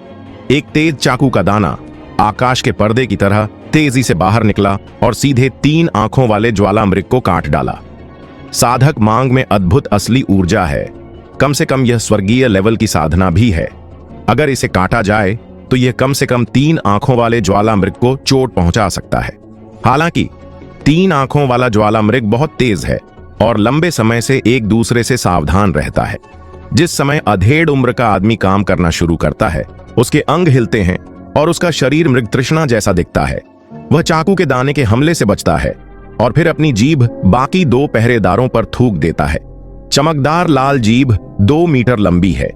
एक तेज चाकू का दाना आकाश के पर्दे की तरह तेजी से बाहर निकला और सीधे 3 आंखों वाले ज्वालामृग को काट डाला। साधक मांग में अद्भुत असली ऊर्जा है। कम से कम यह स्वर्गीय लेवल की साधना भी है। अगर इसे काटा जाए तो यह कम से कम 3 आंखों वाले ज्वालामृग को चोट पहुंचा सकता है। हालांकि 3 आंखों वाला ज्वालामृग बहुत तेज है और लंबे समय से एक दूसरे से सावधान रहता है। जिस समय अधेड़ उम्र का आदमी काम करना शुरू करता है, उसके अंग हिलते हैं और उसका शरीर मृग तृष्णा जैसा दिखता है। वह चाकू के दाने के हमले से बचता है और फिर अपनी जीभ बाकी 2 पहरेदारों पर थूक देता है। चमकदार लाल जीभ 2 मीटर लंबी है।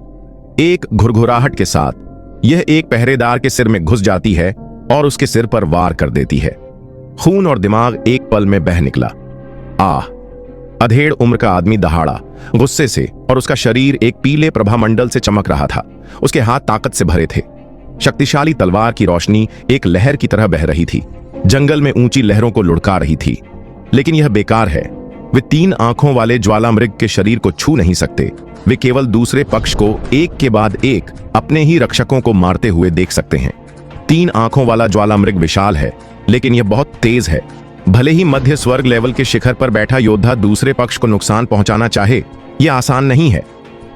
एक घुरघुराहट के साथ यह एक पहरेदार के सिर में घुस जाती है और उसके सिर पर वार कर देती है। खून और दिमाग एक पल में बह निकला। आह! अधेड़ उम्र का आदमी दहाड़ा गुस्से से और उसका शरीर एक पीले प्रभामंडल से चमक रहा था। उसके हाथ ताकत से भरे थे। शक्तिशाली तलवार की रोशनी एक लहर की तरह बह रही थी, जंगल में ऊंची लहरों को लुढ़का रही थी। लेकिन यह बेकार है। वे 3 आंखों वाले ज्वालामृग के शरीर को छू नहीं सकते। वे केवल दूसरे पक्ष को एक के बाद एक अपने ही रक्षकों को मारते हुए देख सकते हैं। 3 आंखों वाला ज्वालामृग विशाल है, लेकिन यह बहुत तेज है। भले ही मध्य स्वर्ग लेवल के शिखर पर बैठा योद्धा दूसरे पक्ष को नुकसान पहुंचाना चाहे, यह आसान नहीं है।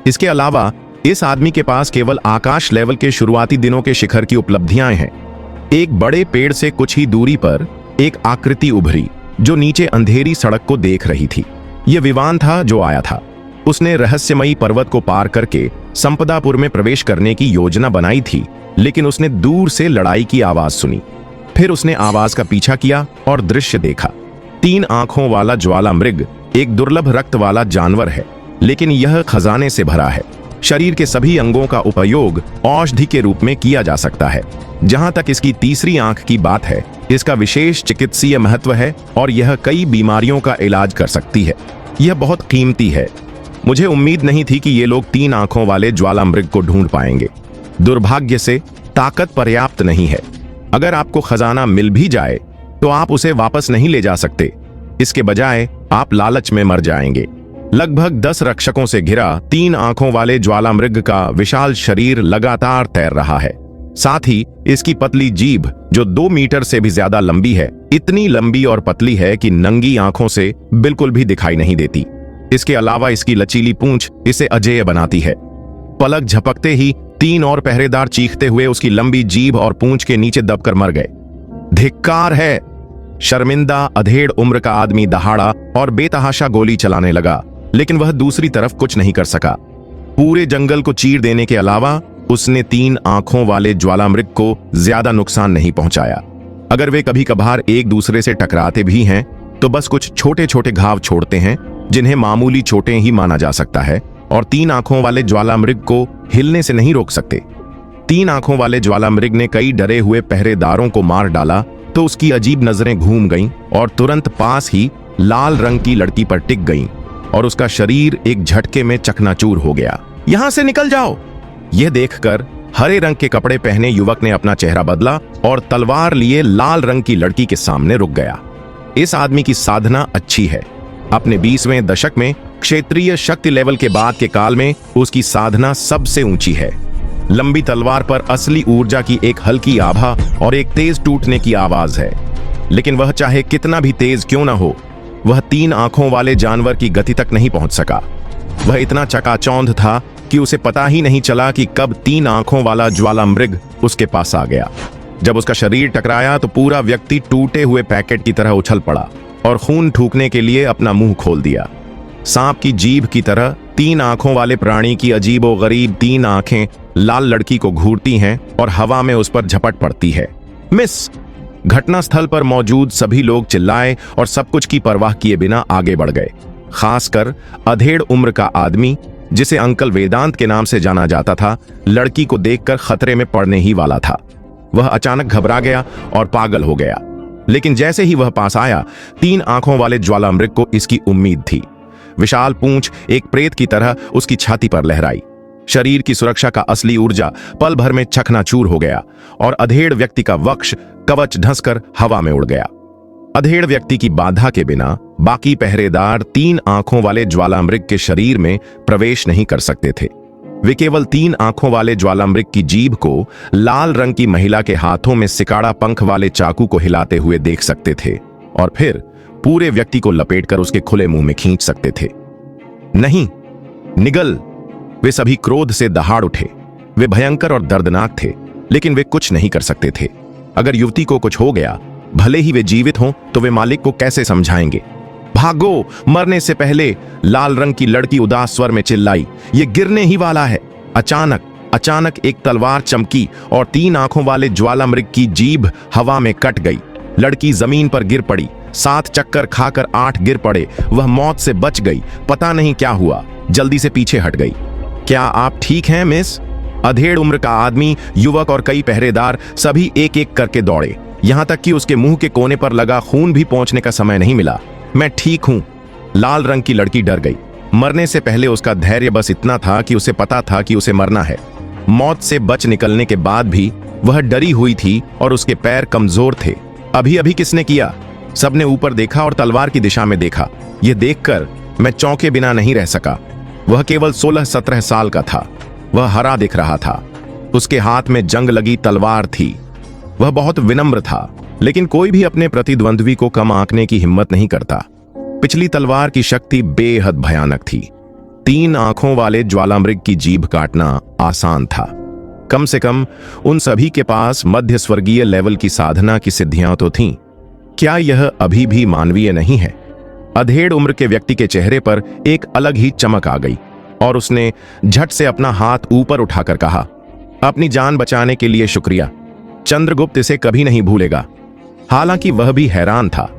इसके अलावा इस आदमी के पास केवल आकाश लेवल के शुरुआती दिनों के शिखर की उपलब्धियां हैं। एक बड़े पेड़ से कुछ ही दूरी पर एक आकृति उभरी जो नीचे अंधेरी सड़क को देख रही थी। यह विवान था जो आया था। उसने रहस्यमयी पर्वत को पार करके संपदापुर में प्रवेश करने की योजना बनाई थी, लेकिन उसने दूर से लड़ाई की आवाज सुनी। फिर उसने आवाज का पीछा किया और दृश्य देखा। 3 आंखों वाला ज्वालामृग एक दुर्लभ रक्त वाला जानवर है, लेकिन यह खजाने से भरा है। शरीर के सभी अंगों का उपयोग औषधि के रूप में किया जा सकता है। जहां तक इसकी तीसरी आंख की बात है, इसका विशेष चिकित्सीय महत्व है और यह कई बीमारियों का इलाज कर सकती है। यह बहुत कीमती है। मुझे उम्मीद नहीं थी कि ये लोग 3 आंखों वाले ज्वालामृग को ढूंढ पाएंगे। दुर्भाग्य से ताकत पर्याप्त नहीं है। अगर आपको खजाना मिल भी जाए तो आप उसे वापस नहीं ले जा सकते। इसके बजाय आप लालच में मर जाएंगे। लगभग 10 रक्षकों से घिरा 3 आंखों वाले ज्वालामृग का विशाल शरीर लगातार तैर रहा है। साथ ही इसकी पतली जीभ, जो 2 मीटर से भी ज्यादा लंबी है, इतनी लंबी और पतली है कि नंगी आंखों से बिल्कुल भी दिखाई नहीं देती। इसके अलावा इसकी लचीली पूंछ इसे अजेय बनाती है। पलक झपकते ही 3 और पहरेदार चीखते हुए उसकी लंबी जीभ और पूंछ के नीचे दबकर मर गए। धिक्कार है! शर्मिंदा अधेड़ उम्र का आदमी दहाड़ा और बेतहाशा गोली चलाने लगा, लेकिन वह दूसरी तरफ कुछ नहीं कर सका। पूरे जंगल को चीर देने के अलावा उसने 3 आंखों वाले ज्वालामृग को ज्यादा नुकसान नहीं पहुंचाया। अगर वे कभी कभार एक दूसरे से टकराते भी हैं तो बस कुछ छोटे छोटे घाव छोड़ते हैं जिन्हें मामूली चोटें ही माना जा सकता है और 3 आंखों वाले ज्वालामृग को हिलने से नहीं रोक सकते। 3 आंखों वाले ज्वालामृग ने कई डरे हुए पहरेदारों को मार डाला तो उसकी अजीब नजरें घूम गईं और तुरंत पास ही लाल रंग की लड़की पर टिक गईं और उसका शरीर एक झटके में चकनाचूर हो गया। यहां से निकल जाओ! यह देखकर हरे रंग के कपड़े पहने युवक ने अपना चेहरा बदला और तलवार लिए लाल रंग की लड़की के सामने रुक गया। इस आदमी की साधना अच्छी है। अपने 20वें दशक में क्षेत्रीय शक्ति लेवल के बाद के काल में उसकी साधना सबसे ऊंची है। लंबी तलवार पर असली ऊर्जा की एक हल्की आभा और एक तेज टूटने की आवाज है। लेकिन वह चाहे कितना भी तेज क्यों ना हो, वह 3 आंखों वाले जानवर की गति तक नहीं पहुंच सका। वह इतना चकाचौंध था कि उसे पता ही नहीं चला कि कब 3 आंखों वाला ज्वालामृग उसके पास आ गया। जब उसका शरीर टकराया तो पूरा व्यक्ति टूटे हुए पैकेट की तरह उछल पड़ा और खून थूकने के लिए अपना मुंह खोल दिया। सांप की जीभ की तरह 3 आंखों वाले प्राणी की अजीबोगरीब 3 आंखें लाल लड़की को घूरती हैं और हवा में उस पर झपट पड़ती है। मिस! घटनास्थल पर मौजूद सभी लोग चिल्लाए और सब कुछ की परवाह किए बिना आगे बढ़ गए। खासकर अधेड़ उम्र का आदमी, जिसे अंकल वेदांत के नाम से जाना जाता था, लड़की को देखकर खतरे में पड़ने ही वाला था। वह अचानक घबरा गया और पागल हो गया। लेकिन जैसे ही वह पास आया, 3 आंखों वाले ज्वालामृग को इसकी उम्मीद थी। विशाल पूंछ एक प्रेत की तरह उसकी छाती पर लहराई। शरीर की सुरक्षा का असली ऊर्जा पल भर में चकनाचूर हो गया और अधेड़ व्यक्ति का वक्ष कवच ढंसकर हवा में उड़ गया। अधेड़ व्यक्ति की बाधा के बिना बाकी पहरेदार 3 आंखों वाले ज्वालामृग के शरीर में प्रवेश नहीं कर सकते थे। वे केवल 3 आंखों वाले ज्वालामृग की जीभ को लाल रंग की महिला के हाथों में सिकाड़ा पंख वाले चाकू को हिलाते हुए देख सकते थे और फिर पूरे व्यक्ति को लपेटकर उसके खुले मुंह में खींच सकते थे। नहीं, निगल! वे सभी क्रोध से दहाड़ उठे। वे भयंकर और दर्दनाक थे, लेकिन वे कुछ नहीं कर सकते थे। अगर युवती को कुछ हो गया, भले ही वे जीवित हों, तो वे मालिक को कैसे समझाएंगे? भागो! मरने से पहले! लाल रंग की लड़की उदास स्वर में चिल्लाई। ये गिरने ही वाला है। अचानक एक तलवार चमकी और 3 आंखों वाले ज्वालामृग की जीभ हवा में कट गई। लड़की जमीन पर गिर पड़ी। 7 चक्कर खाकर 8 गिर पड़े। वह मौत से बच गई। पता नहीं क्या हुआ, जल्दी से पीछे हट गई। क्या आप ठीक हैं, मिस? अधेड़ उम्र का आदमी, युवक और कई पहरेदार सभी एक एक करके दौड़े। यहां तक कि उसके मुंह के कोने पर लगा खून भी पहुंचने का समय नहीं मिला। मैं ठीक हूं। लाल रंग की लड़की डर गई। मरने से पहले उसका धैर्य बस इतना था कि उसे पता था कि उसे मरना है। मौत से बच निकलने के बाद भी वह डरी हुई थी और उसके पैर कमजोर थे। अभी किसने किया? सबने ऊपर देखा और तलवार की दिशा में देखा। यह देखकर मैं चौंके बिना नहीं रह सका। वह केवल 16-17 साल का था। वह हरा दिख रहा था। उसके हाथ में जंग लगी तलवार थी। वह बहुत विनम्र था, लेकिन कोई भी अपने प्रतिद्वंद्वी को कम आंकने की हिम्मत नहीं करता। पिछली तलवार की शक्ति बेहद भयानक थी। 3 आंखों वाले ज्वालामृग की जीभ काटना आसान था। कम से कम उन सभी के पास मध्य स्वर्गीय लेवल की साधना की सिद्धियां तो थीं। क्या यह अभी भी मानवीय नहीं है? अधेड़ उम्र के व्यक्ति के चेहरे पर एक अलग ही चमक आ गई और उसने झट से अपना हाथ ऊपर उठाकर कहा, अपनी जान बचाने के लिए शुक्रिया। चंद्रगुप्त इसे कभी नहीं भूलेगा। हालांकि वह भी हैरान था,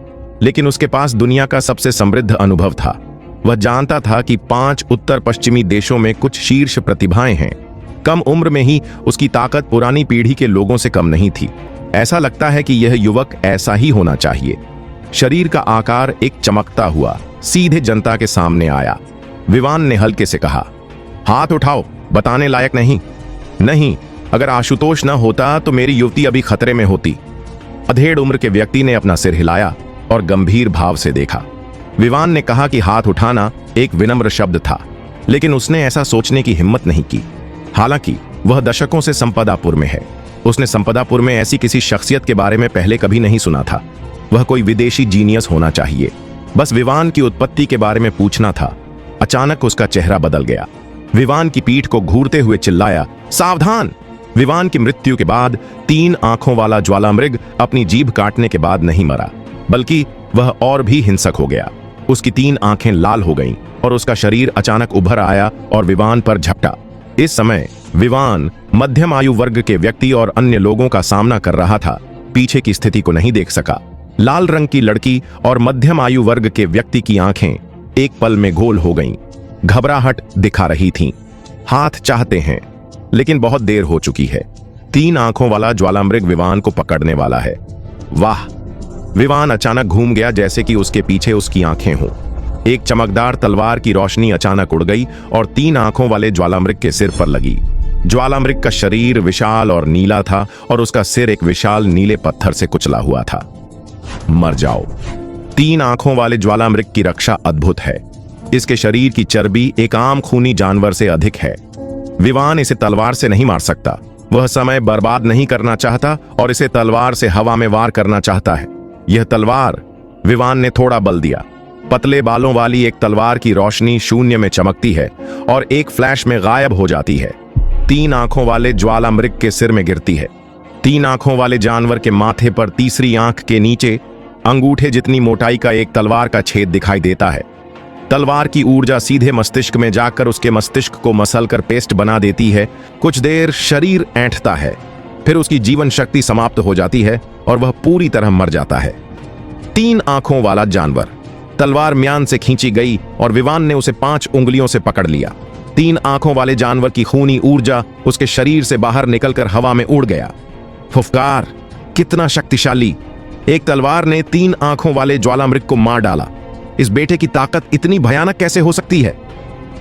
लेकिन उसके पास दुनिया का सबसे समृद्ध अनुभव था। वह जानता था कि 5 उत्तर पश्चिमी देशों में कुछ शीर्ष प्रतिभाएं हैं। कम उम्र में ही उसकी ताकत पुरानी पीढ़ी के लोगों से कम नहीं थी। ऐसा लगता है कि यह युवक ऐसा ही होना चाहिए। शरीर का आकार एक चमकता हुआ सीधे जनता के सामने आया। विवान ने हल्के से कहा, हाथ उठाओ, बताने लायक नहीं, अगर आशुतोष न होता तो मेरी युवती अभी खतरे में होती। अधेड़ उम्र के व्यक्ति ने अपना सिर हिलाया और गंभीर भाव से देखा। विवान ने कहा कि हाथ उठाना एक विनम्र शब्द था, लेकिन उसने ऐसा सोचने की हिम्मत नहीं की। हालांकि वह दशकों से संपदापुर में है। उसने संपदापुर में ऐसी किसी शख्सियत के बारे में पहले कभी नहीं सुना था। वह कोई विदेशी जीनियस होना चाहिए। बस विवान की उत्पत्ति के बारे में पूछना था। अचानक उसका चेहरा बदल गया। विवान की पीठ को घूरते हुए चिल्लाया, सावधान! विवान की मृत्यु के बाद 3 आंखों वाला ज्वालामृग अपनी जीभ काटने के बाद नहीं मरा, बल्कि वह और भी हिंसक हो गया। उसकी 3 आंखें लाल हो गईं और उसका शरीर अचानक उभर आया और विवान पर झपटा। इस समय विवान मध्यम आयु वर्ग के व्यक्ति और अन्य लोगों का सामना कर रहा था। पीछे की स्थिति को नहीं देख सका। लाल रंग की लड़की और मध्यम आयु वर्ग के व्यक्ति की आंखें एक पल में गोल हो गईं। घबराहट दिखा रही थीं। हाथ चाहते हैं, लेकिन बहुत देर हो चुकी है। 3 आंखों वाला ज्वालामृग विवान को पकड़ने वाला है। वाह! विवान अचानक घूम गया, जैसे कि उसके पीछे उसकी आंखें हों। एक चमकदार तलवार की रोशनी अचानक उड़ गई और 3 आंखों वाले ज्वालामृग के सिर पर लगी। ज्वालामृग का शरीर विशाल और नीला था और उसका सिर एक विशाल नीले पत्थर से कुचला हुआ था। मर जाओ। 3 आंखों वाले ज्वालामृग की रक्षा अद्भुत है। इसके शरीर की चर्बी एक आम खूनी जानवर से अधिक है। विवान इसे तलवार से नहीं मार सकता। वह समय बर्बाद नहीं करना चाहता और इसे तलवार से हवा में वार करना चाहता है। यह तलवार, विवान ने थोड़ा बल दिया। पतले बालों वाली एक तलवार की रोशनी शून्य में चमकती है और एक फ्लैश में गायब हो जाती है। 3 आंखों वाले ज्वालामृग के सिर में गिरती है। 3 आंखों वाले जानवर के माथे पर तीसरी आंख के नीचे अंगूठे जितनी मोटाई का एक तलवार का छेद दिखाई देता है। तलवार की ऊर्जा सीधे मस्तिष्क में जाकर उसके मस्तिष्क को मसलकर पेस्ट बना देती है। कुछ देर शरीर ऐंठता है, फिर उसकी जीवन शक्ति समाप्त हो जाती है और वह पूरी तरह मर जाता है। 3 आंखों वाला जानवर। तलवार म्यान से खींची गई और विवान ने उसे 5 उंगलियों से पकड़ लिया। 3 आंखों वाले जानवर की खूनी ऊर्जा उसके शरीर से बाहर निकलकर हवा में उड़ गया। फुफकार! कितना शक्तिशाली! एक तलवार ने 3 आंखों वाले ज्वालामृग को मार डाला। इस बेटे की ताकत इतनी भयानक कैसे हो सकती है?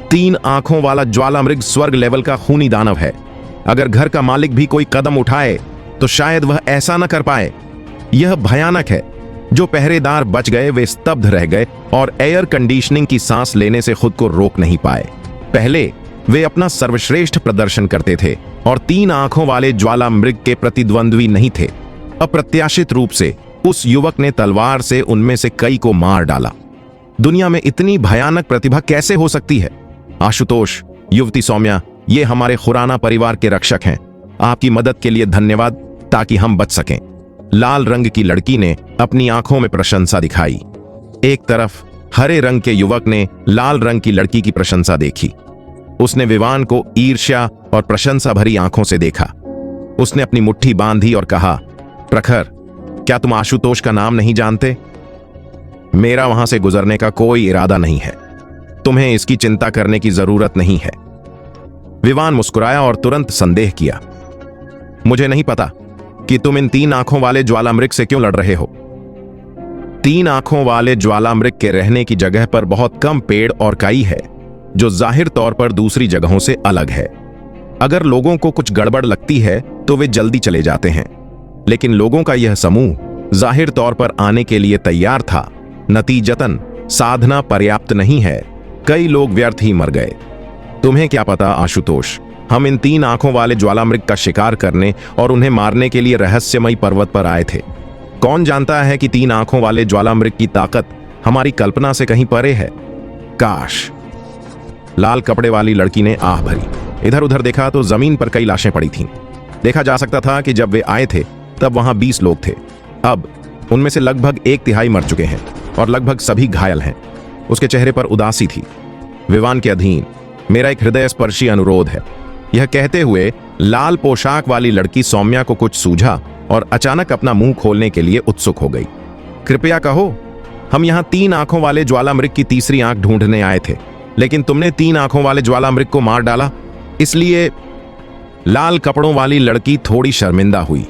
3 आंखों वाला ज्वालामृग स्वर्ग लेवल का खूनी दानव है। अगर घर का मालिक भी कोई कदम उठाए तो शायद वह ऐसा न कर पाए। यह भयानक है। जो पहरेदार बच गए वे स्तब्ध रह गए और एयर कंडीशनिंग की सांस लेने से खुद को रोक नहीं पाए। पहले वे अपना सर्वश्रेष्ठ प्रदर्शन करते थे और 3 आंखों वाले ज्वालामृग के प्रतिद्वंद्वी नहीं थे। अप्रत्याशित रूप से उस युवक ने तलवार से उनमें से कई को मार डाला। दुनिया में इतनी भयानक प्रतिभा कैसे हो सकती है? आशुतोष, युवती सौम्या, ये हमारे खुराना परिवार के रक्षक हैं। आपकी मदद के लिए धन्यवाद, ताकि हम बच सकें। लाल रंग की लड़की ने अपनी आंखों में प्रशंसा दिखाई। एक तरफ हरे रंग के युवक ने लाल रंग की लड़की की प्रशंसा देखी। उसने विवान को ईर्ष्या और प्रशंसा भरी आंखों से देखा। उसने अपनी मुट्ठी बांधी और कहा, प्रखर, क्या तुम आशुतोष का नाम नहीं जानते? मेरा वहां से गुजरने का कोई इरादा नहीं है। तुम्हें इसकी चिंता करने की जरूरत नहीं है। विवान मुस्कुराया और तुरंत संदेह किया। मुझे नहीं पता कि तुम इन 3 आंखों वाले ज्वालामृग से क्यों लड़ रहे हो। 3 आंखों वाले ज्वालामृग के रहने की जगह पर बहुत कम पेड़ और काई है, जो जाहिर तौर पर दूसरी जगहों से अलग है। अगर लोगों को कुछ गड़बड़ लगती है तो वे जल्दी चले जाते हैं, लेकिन लोगों का यह समूह जाहिर तौर पर आने के लिए तैयार था। नतीजतन साधना पर्याप्त नहीं है। कई लोग व्यर्थ ही मर गए। तुम्हें क्या पता आशुतोष, हम इन 3 आंखों वाले ज्वालामृग का शिकार करने और उन्हें मारने के लिए रहस्यमयी पर्वत पर आए थे। कौन जानता है कि 3 आंखों वाले ज्वालामृग की ताकत हमारी कल्पना से कहीं परे है। काश! लाल कपड़े वाली लड़की ने आह भरी। इधर उधर देखा तो जमीन पर कई लाशें पड़ी थीं। देखा जा सकता था कि जब वे आए थे तब वहां 20 लोग थे। अब उनमें से लगभग 1/3 मर चुके हैं और लगभग सभी घायल हैं। उसके चेहरे पर उदासी थी। विवान के अधीन, मेरा एक हृदय स्पर्शी अनुरोध है। यह कहते हुए लाल पोशाक वाली लड़की सौम्या को कुछ सूझा और अचानक अपना मुंह खोलने के लिए उत्सुक हो गई। कृपया कहो, हम यहां 3 आंखों वाले ज्वालामृग की तीसरी आंख ढूंढने आए थे, लेकिन तुमने 3 आंखों वाले ज्वालामृग को मार डाला, इसलिए। लाल कपड़ों वाली लड़की थोड़ी शर्मिंदा हुई।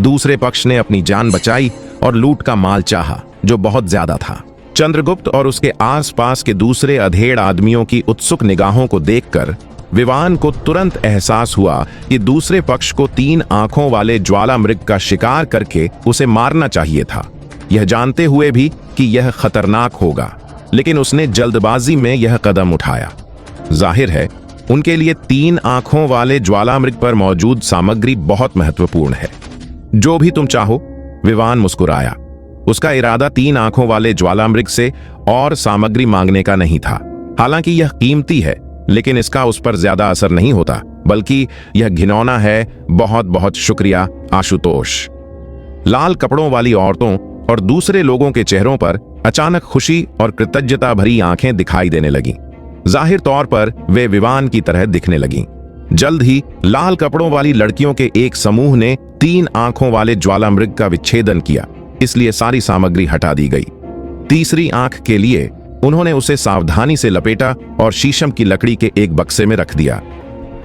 दूसरे पक्ष ने अपनी जान बचाई और लूट का माल चाहा, जो बहुत ज्यादा था। चंद्रगुप्त और उसके आसपास के दूसरे अधेड़ आदमियों की उत्सुक निगाहों को देखकर विवान को तुरंत एहसास हुआ कि दूसरे पक्ष को 3 आंखों वाले ज्वालामृग का शिकार करके उसे मारना चाहिए था, यह जानते हुए भी कि यह खतरनाक होगा, लेकिन उसने जल्दबाजी में यह कदम उठाया। जाहिर है उनके लिए 3 आंखों वाले ज्वालामृग पर मौजूद सामग्री बहुत महत्वपूर्ण है। जो भी तुम चाहो, विवान मुस्कुराया। उसका इरादा 3 आंखों वाले ज्वालामृग से और सामग्री मांगने का नहीं था। हालांकि यह कीमती है, लेकिन इसका उस पर ज्यादा असर नहीं होता, बल्कि यह घिनौना है। बहुत बहुत शुक्रिया आशुतोष। लाल कपड़ों वाली औरतों और दूसरे लोगों के चेहरों पर अचानक खुशी और कृतज्ञता भरी आंखें दिखाई देने लगीं। जाहिर तौर पर वे विवान की तरह दिखने लगीं। जल्द ही लाल कपड़ों वाली लड़कियों के एक समूह ने 3 आंखों वाले ज्वालामृग का विच्छेदन किया, इसलिए सारी सामग्री हटा दी गई। तीसरी आंख के लिए उन्होंने उसे सावधानी से लपेटा और शीशम की लकड़ी के एक बक्से में रख दिया।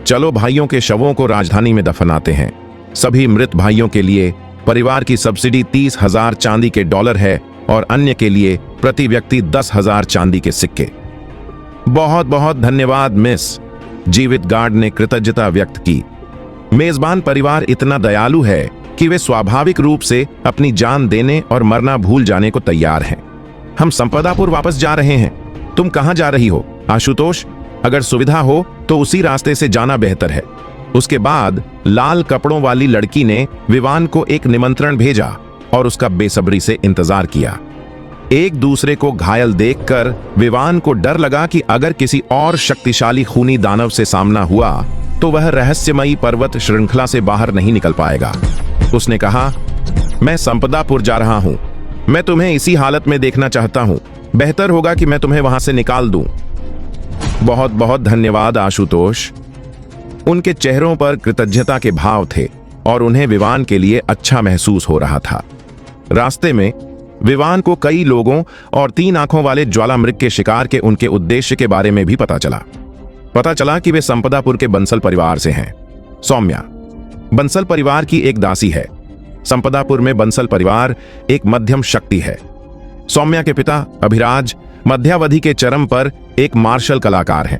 चलो भाइयों के शवों को राजधानी में दफनाते हैं। सभी मृत भाइयों के लिए परिवार की सब्सिडी 30,000 चांदी के डॉलर है और अन्य के लिए प्रति व्यक्ति 10,000 चांदी के सिक्के। बहुत बहुत धन्यवाद मिस, जीवित गार्ड ने कृतज्ञता व्यक्त की। मेजबान परिवार इतना दयालु है कि वे स्वाभाविक रूप से अपनी जान देने और मरना भूल जाने को तैयार हैं। हम संपदापुर वापस जा रहे हैं। तुम कहां जा रही हो आशुतोष? अगर सुविधा हो तो उसी रास्ते से जाना बेहतर है। उसके बाद लाल कपड़ों वाली लड़की ने विवान को एक निमंत्रण भेजा और उसका बेसब्री से इंतजार किया। एक दूसरे को घायल देखकर विवान को डर लगा कि अगर किसी और शक्तिशाली खूनी दानव से सामना हुआ तो वह रहस्यमयी पर्वत श्रृंखला से बाहर नहीं निकल पाएगा। उसने कहा, मैं संपदापुर जा रहा हूं। मैं तुम्हें इसी हालत में देखना चाहता हूं। बेहतर होगा कि मैं तुम्हें वहां से निकाल दूं। बहुत बहुत धन्यवाद आशुतोष। उनके चेहरों पर कृतज्ञता के भाव थे और उन्हें विवान के लिए अच्छा महसूस हो रहा था। रास्ते में विवान को कई लोगों और 3 आंखों वाले ज्वालामृग के शिकार के उनके उद्देश्य के बारे में भी पता चला कि वे संपदापुर के बंसल परिवार से हैं। सौम्या बंसल परिवार की एक दासी है। संपदापुर में बंसल परिवार एक मध्यम शक्ति है। सौम्या के पिता अभिराज मध्यावधि के चरम पर एक मार्शल कलाकार हैं।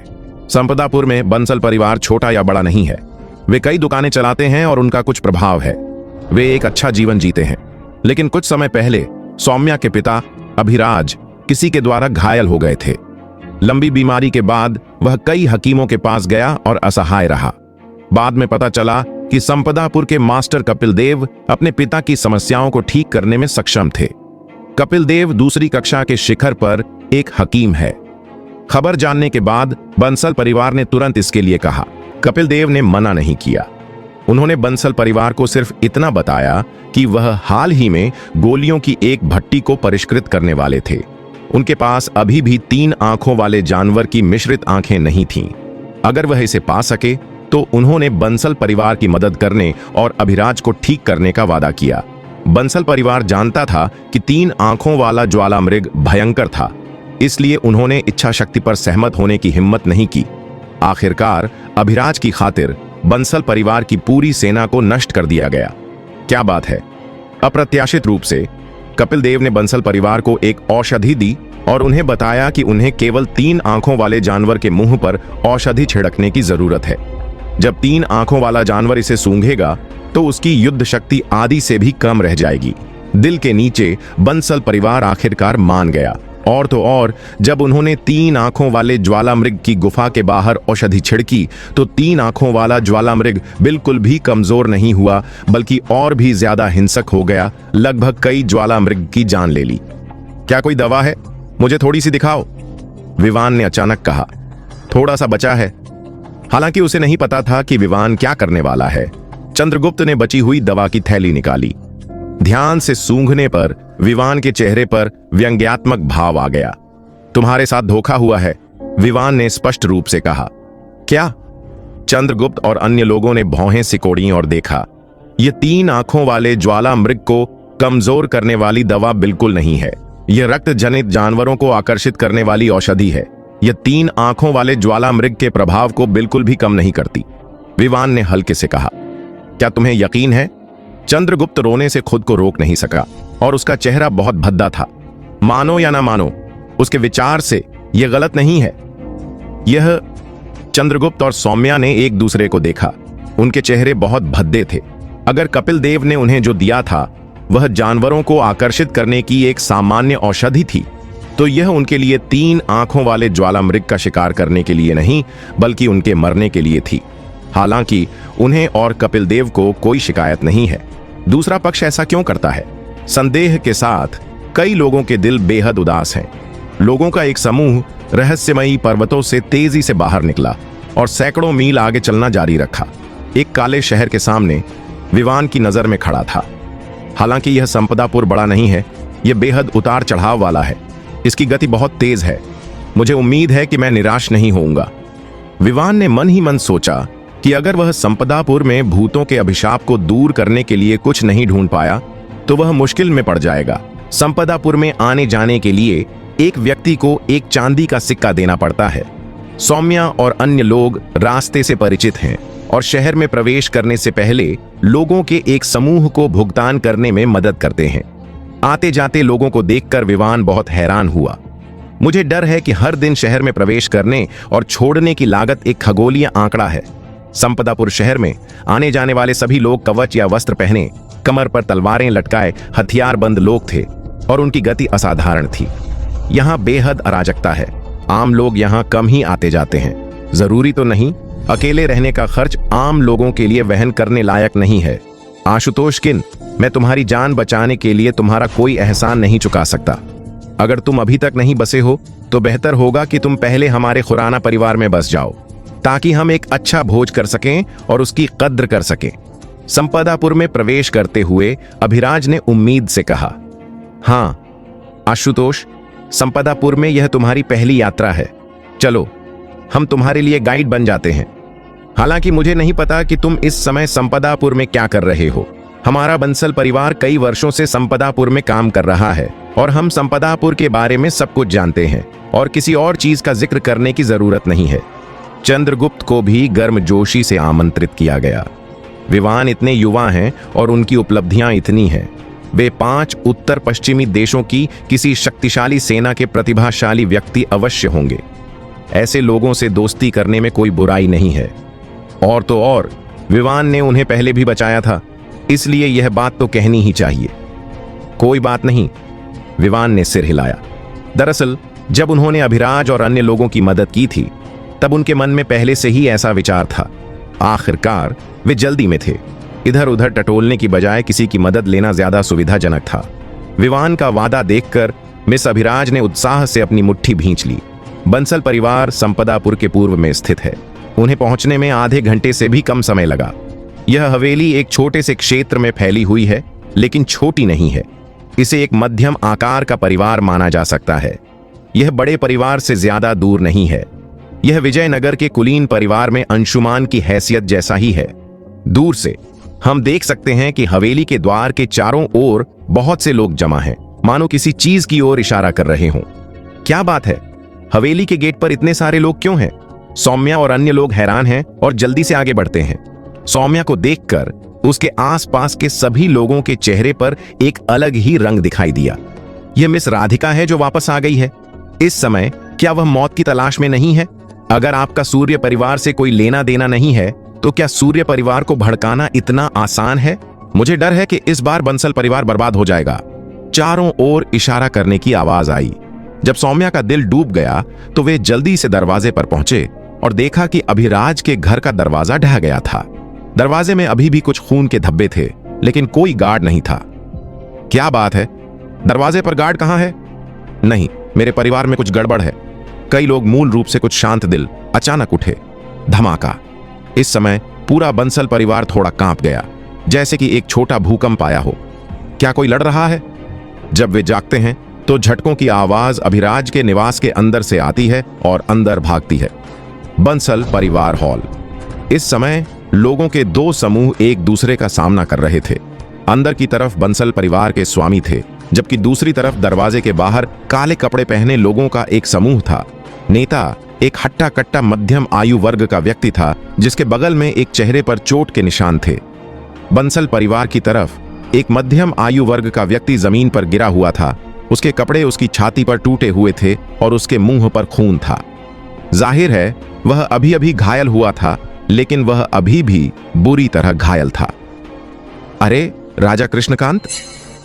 संपदापुर में बंसल परिवार छोटा या बड़ा नहीं है। वे कई दुकानें चलाते हैं और उनका कुछ प्रभाव है। वे एक अच्छा जीवन जीते हैं। लेकिन कुछ समय पहले सौम्या के पिता अभिराज किसी के द्वारा घायल हो गए थे। लंबी बीमारी के बाद वह कई हकीमों के पास गया और असहाय रहा। बाद में पता चला कि संपदापुर के मास्टर कपिल देव अपने पिता की समस्याओं को ठीक करने में सक्षम थे। कपिल देव दूसरी कक्षा के शिखर पर एक हकीम है। खबर जानने के बाद बंसल परिवार ने तुरंत इसके लिए कहा। कपिल देव ने मना नहीं किया। उन्होंने बंसल परिवार को सिर्फ इतना बताया कि वह हाल ही में गोलियों की एक भट्टी को परिष्कृत करने वाले थे। उनके पास अभी भी 3 आंखों वाले जानवर की मिश्रित आंखें नहीं थीं। अगर वह इसे पा सके तो उन्होंने बंसल परिवार की मदद करने और अभिराज को ठीक करने का वादा किया। बंसल परिवार जानता था कि 3 आंखों वाला ज्वालामृग भयंकर था, इसलिए उन्होंने इच्छा शक्ति पर सहमत होने की हिम्मत नहीं की। आखिरकार अभिराज की खातिर बंसल परिवार की पूरी सेना को नष्ट कर दिया गया। क्या बात है। अप्रत्याशित रूप से कपिल देव ने बंसल परिवार को एक औषधि दी और उन्हें बताया कि उन्हें केवल 3 आंखों वाले जानवर के मुंह पर औषधि छिड़कने की जरूरत है। जब 3 आंखों वाला जानवर इसे सूंघेगा तो उसकी युद्ध शक्ति आदि से भी कम रह जाएगी। दिल के नीचे बंसल परिवार आखिरकार मान गया। और तो और जब उन्होंने 3 आंखों वाले ज्वालामृग की गुफा के बाहर औषधि छिड़की तो 3 आंखों वाला ज्वालामृग बिल्कुल भी कमजोर नहीं हुआ, बल्कि और भी ज्यादा हिंसक हो गया। लगभग कई ज्वालामृग की जान ले ली। क्या कोई दवा है? मुझे थोड़ी सी दिखाओ, विवान ने अचानक कहा। थोड़ा सा बचा है। हालांकि उसे नहीं पता था कि विवान क्या करने वाला है। चंद्रगुप्त ने बची हुई दवा की थैली निकाली। ध्यान से सूंघने पर विवान के चेहरे पर व्यंग्यात्मक भाव आ गया। तुम्हारे साथ धोखा हुआ है, विवान ने स्पष्ट रूप से कहा। क्या? चंद्रगुप्त और अन्य लोगों ने भौहें सिकोड़ी और देखा। यह 3 आंखों वाले ज्वालामृग को कमजोर करने वाली दवा बिल्कुल नहीं है। यह रक्त जनित जानवरों को आकर्षित करने वाली औषधि है। यह 3 आंखों वाले ज्वालामृग के प्रभाव को बिल्कुल भी कम नहीं करती, विवान ने हल्के से कहा। क्या तुम्हें यकीन है? चंद्रगुप्त रोने से खुद को रोक नहीं सका और उसका चेहरा बहुत भद्दा था। मानो या ना मानो, उसके विचार से यह गलत नहीं है। यह चंद्रगुप्त और सौम्या ने एक दूसरे को देखा। उनके चेहरे बहुत भद्दे थे। अगर कपिल देव ने उन्हें जो दिया था वह जानवरों को आकर्षित करने की एक सामान्य औषधि थी, तो यह उनके लिए 3 आंखों वाले ज्वालामृग का शिकार करने के लिए नहीं, बल्कि उनके मरने के लिए थी। हालांकि उन्हें और कपिल देव को कोई शिकायत नहीं है। दूसरा पक्ष ऐसा क्यों करता है? संदेह के साथ कई लोगों के दिल बेहद उदास हैं। लोगों का एक समूह रहस्यमयी पर्वतों से तेजी से बाहर निकला और सैकड़ों मील आगे चलना जारी रखा। एक काले शहर के सामने विवान की नजर में खड़ा था। हालांकि यह संपदापुर बड़ा नहीं है, यह बेहद उतार चढ़ाव वाला है। इसकी गति बहुत तेज है। मुझे उम्मीद है कि मैं निराश नहीं होऊंगा। विवान ने मन ही मन सोचा कि अगर वह संपदापुर में भूतों के अभिशाप को दूर करने के लिए कुछ नहीं ढूंढ पाया तो वह मुश्किल में पड़ जाएगा। संपदापुर में आने जाने के लिए एक व्यक्ति को एक चांदी का सिक्का देना पड़ता है। सौम्या और अन्य लोग रास्ते से परिचित हैं और शहर में प्रवेश करने से पहले लोगों के एक समूह को भुगतान करने में मदद करते हैं। आते जाते लोगों को देखकर विवान बहुत हैरान हुआ। मुझे डर है कि हर दिन शहर में प्रवेश करने और छोड़ने की लागत एक खगोलीय आंकड़ा है। संपदापुर शहर में आने जाने वाले सभी लोग कवच या वस्त्र पहने, कमर पर तलवारें लटकाए हथियारबंद लोग थे और उनकी गति असाधारण थी। यहाँ बेहद अराजकता है। आम लोग यहाँ कम ही आते जाते हैं। जरूरी तो नहीं, अकेले रहने का खर्च आम लोगों के लिए वहन करने लायक नहीं है। आशुतोष किन, मैं तुम्हारी जान बचाने के लिए तुम्हारा कोई एहसान नहीं चुका सकता। अगर तुम अभी तक नहीं बसे हो तो बेहतर होगा कि तुम पहले हमारे खुराना परिवार में बस जाओ, ताकि हम एक अच्छा भोज कर सकें और उसकी कद्र कर सकें। संपदापुर में प्रवेश करते हुए अभिराज ने उम्मीद से कहा। हाँ आशुतोष, संपदापुर में यह तुम्हारी पहली यात्रा है। चलो, हम तुम्हारे लिए गाइड बन जाते हैं। हालांकि मुझे नहीं पता कि तुम इस समय संपदापुर में क्या कर रहे हो। हमारा बंसल परिवार कई वर्षों से संपदापुर में काम कर रहा है और हम संपदापुर के बारे में सब कुछ जानते हैं और किसी और चीज का जिक्र करने की जरूरत नहीं है। चंद्रगुप्त को भी गर्मजोशी से आमंत्रित किया गया। विवान इतने युवा हैं और उनकी उपलब्धियां इतनी हैं। वे 5 उत्तर पश्चिमी देशों की किसी शक्तिशाली सेना के प्रतिभाशाली व्यक्ति अवश्य होंगे। ऐसे लोगों से दोस्ती करने में कोई बुराई नहीं है। और तो और, विवान ने उन्हें पहले भी बचाया था, इसलिए यह बात तो कहनी ही चाहिए। कोई बात नहीं, विवान ने सिर हिलाया। दरअसल जब उन्होंने अभिराज और अन्य लोगों की मदद की थी, तब उनके मन में पहले से ही ऐसा विचार था। आखिरकार वे जल्दी में थे। इधर उधर टटोलने की बजाय किसी की मदद लेना ज्यादा सुविधाजनक था। विवान का वादा देखकर मिस अभिराज ने उत्साह से अपनी मुट्ठी भींच ली। बंसल परिवार संपदापुर के पूर्व में स्थित है। उन्हें पहुंचने में आधे घंटे से भी कम समय लगा। यह हवेली एक छोटे से क्षेत्र में फैली हुई है, लेकिन छोटी नहीं है। इसे एक मध्यम आकार का परिवार माना जा सकता है। यह बड़े परिवार से ज्यादा दूर नहीं है। यह विजयनगर के कुलीन परिवार में अंशुमान की हैसियत जैसा ही है। दूर से हम देख सकते हैं कि हवेली के द्वार के चारों ओर बहुत से लोग जमा हैं, मानो किसी चीज की ओर इशारा कर रहे हों। क्या बात है, हवेली के गेट पर इतने सारे लोग क्यों हैं? सौम्या और अन्य लोग हैरान हैं और जल्दी से आगे बढ़ते हैं। सौम्या को देखकर उसके आसपास के सभी लोगों के चेहरे पर एक अलग ही रंग दिखाई दिया। यह मिस राधिका है जो वापस आ गई है। इस समय क्या वह मौत की तलाश में नहीं है? अगर आपका सूर्य परिवार से कोई लेना देना नहीं है, तो क्या सूर्य परिवार को भड़काना इतना आसान है? मुझे डर है कि इस बार बंसल परिवार बर्बाद हो जाएगा। चारों ओर इशारा करने की आवाज आई। जब सौम्या का दिल डूब गया तो वे जल्दी से दरवाजे पर पहुंचे और देखा कि अभिराज के घर का दरवाजा ढह गया था। दरवाजे में अभी भी कुछ खून के धब्बे थे, लेकिन कोई गार्ड नहीं था। क्या बात है, दरवाजे पर गार्ड कहां है? नहीं, मेरे परिवार में कुछ गड़बड़ है। कई लोग मूल रूप से कुछ शांत दिल अचानक उठे। धमाका। इस समय पूरा बंसल परिवार थोड़ा कांप गया, जैसे कि एक छोटा भूकंप आया हो। क्या कोई लड़ रहा है? जब वे जागते हैं तो झटकों की आवाज अभिराज के निवास के अंदर से आती है और अंदर भागती है। बंसल परिवार हॉल। इस समय लोगों के 2 समूह एक दूसरे का सामना कर रहे थे। अंदर की तरफ बंसल परिवार के स्वामी थे, जबकि दूसरी तरफ दरवाजे के बाहर काले कपड़े पहने लोगों का एक समूह था। नेता एक हट्टा कट्टा मध्यम आयु वर्ग का व्यक्ति था, जिसके बगल में एक चेहरे पर चोट के निशान थे। बंसल परिवार की तरफ एक मध्यम आयु वर्ग का व्यक्ति जमीन पर गिरा हुआ था। उसके कपड़े उसकी छाती पर टूटे हुए थे और उसके मुंह पर खून था। जाहिर है वह अभी अभी घायल हुआ था, लेकिन वह अभी भी बुरी तरह घायल था। अरे राजा कृष्णकांत,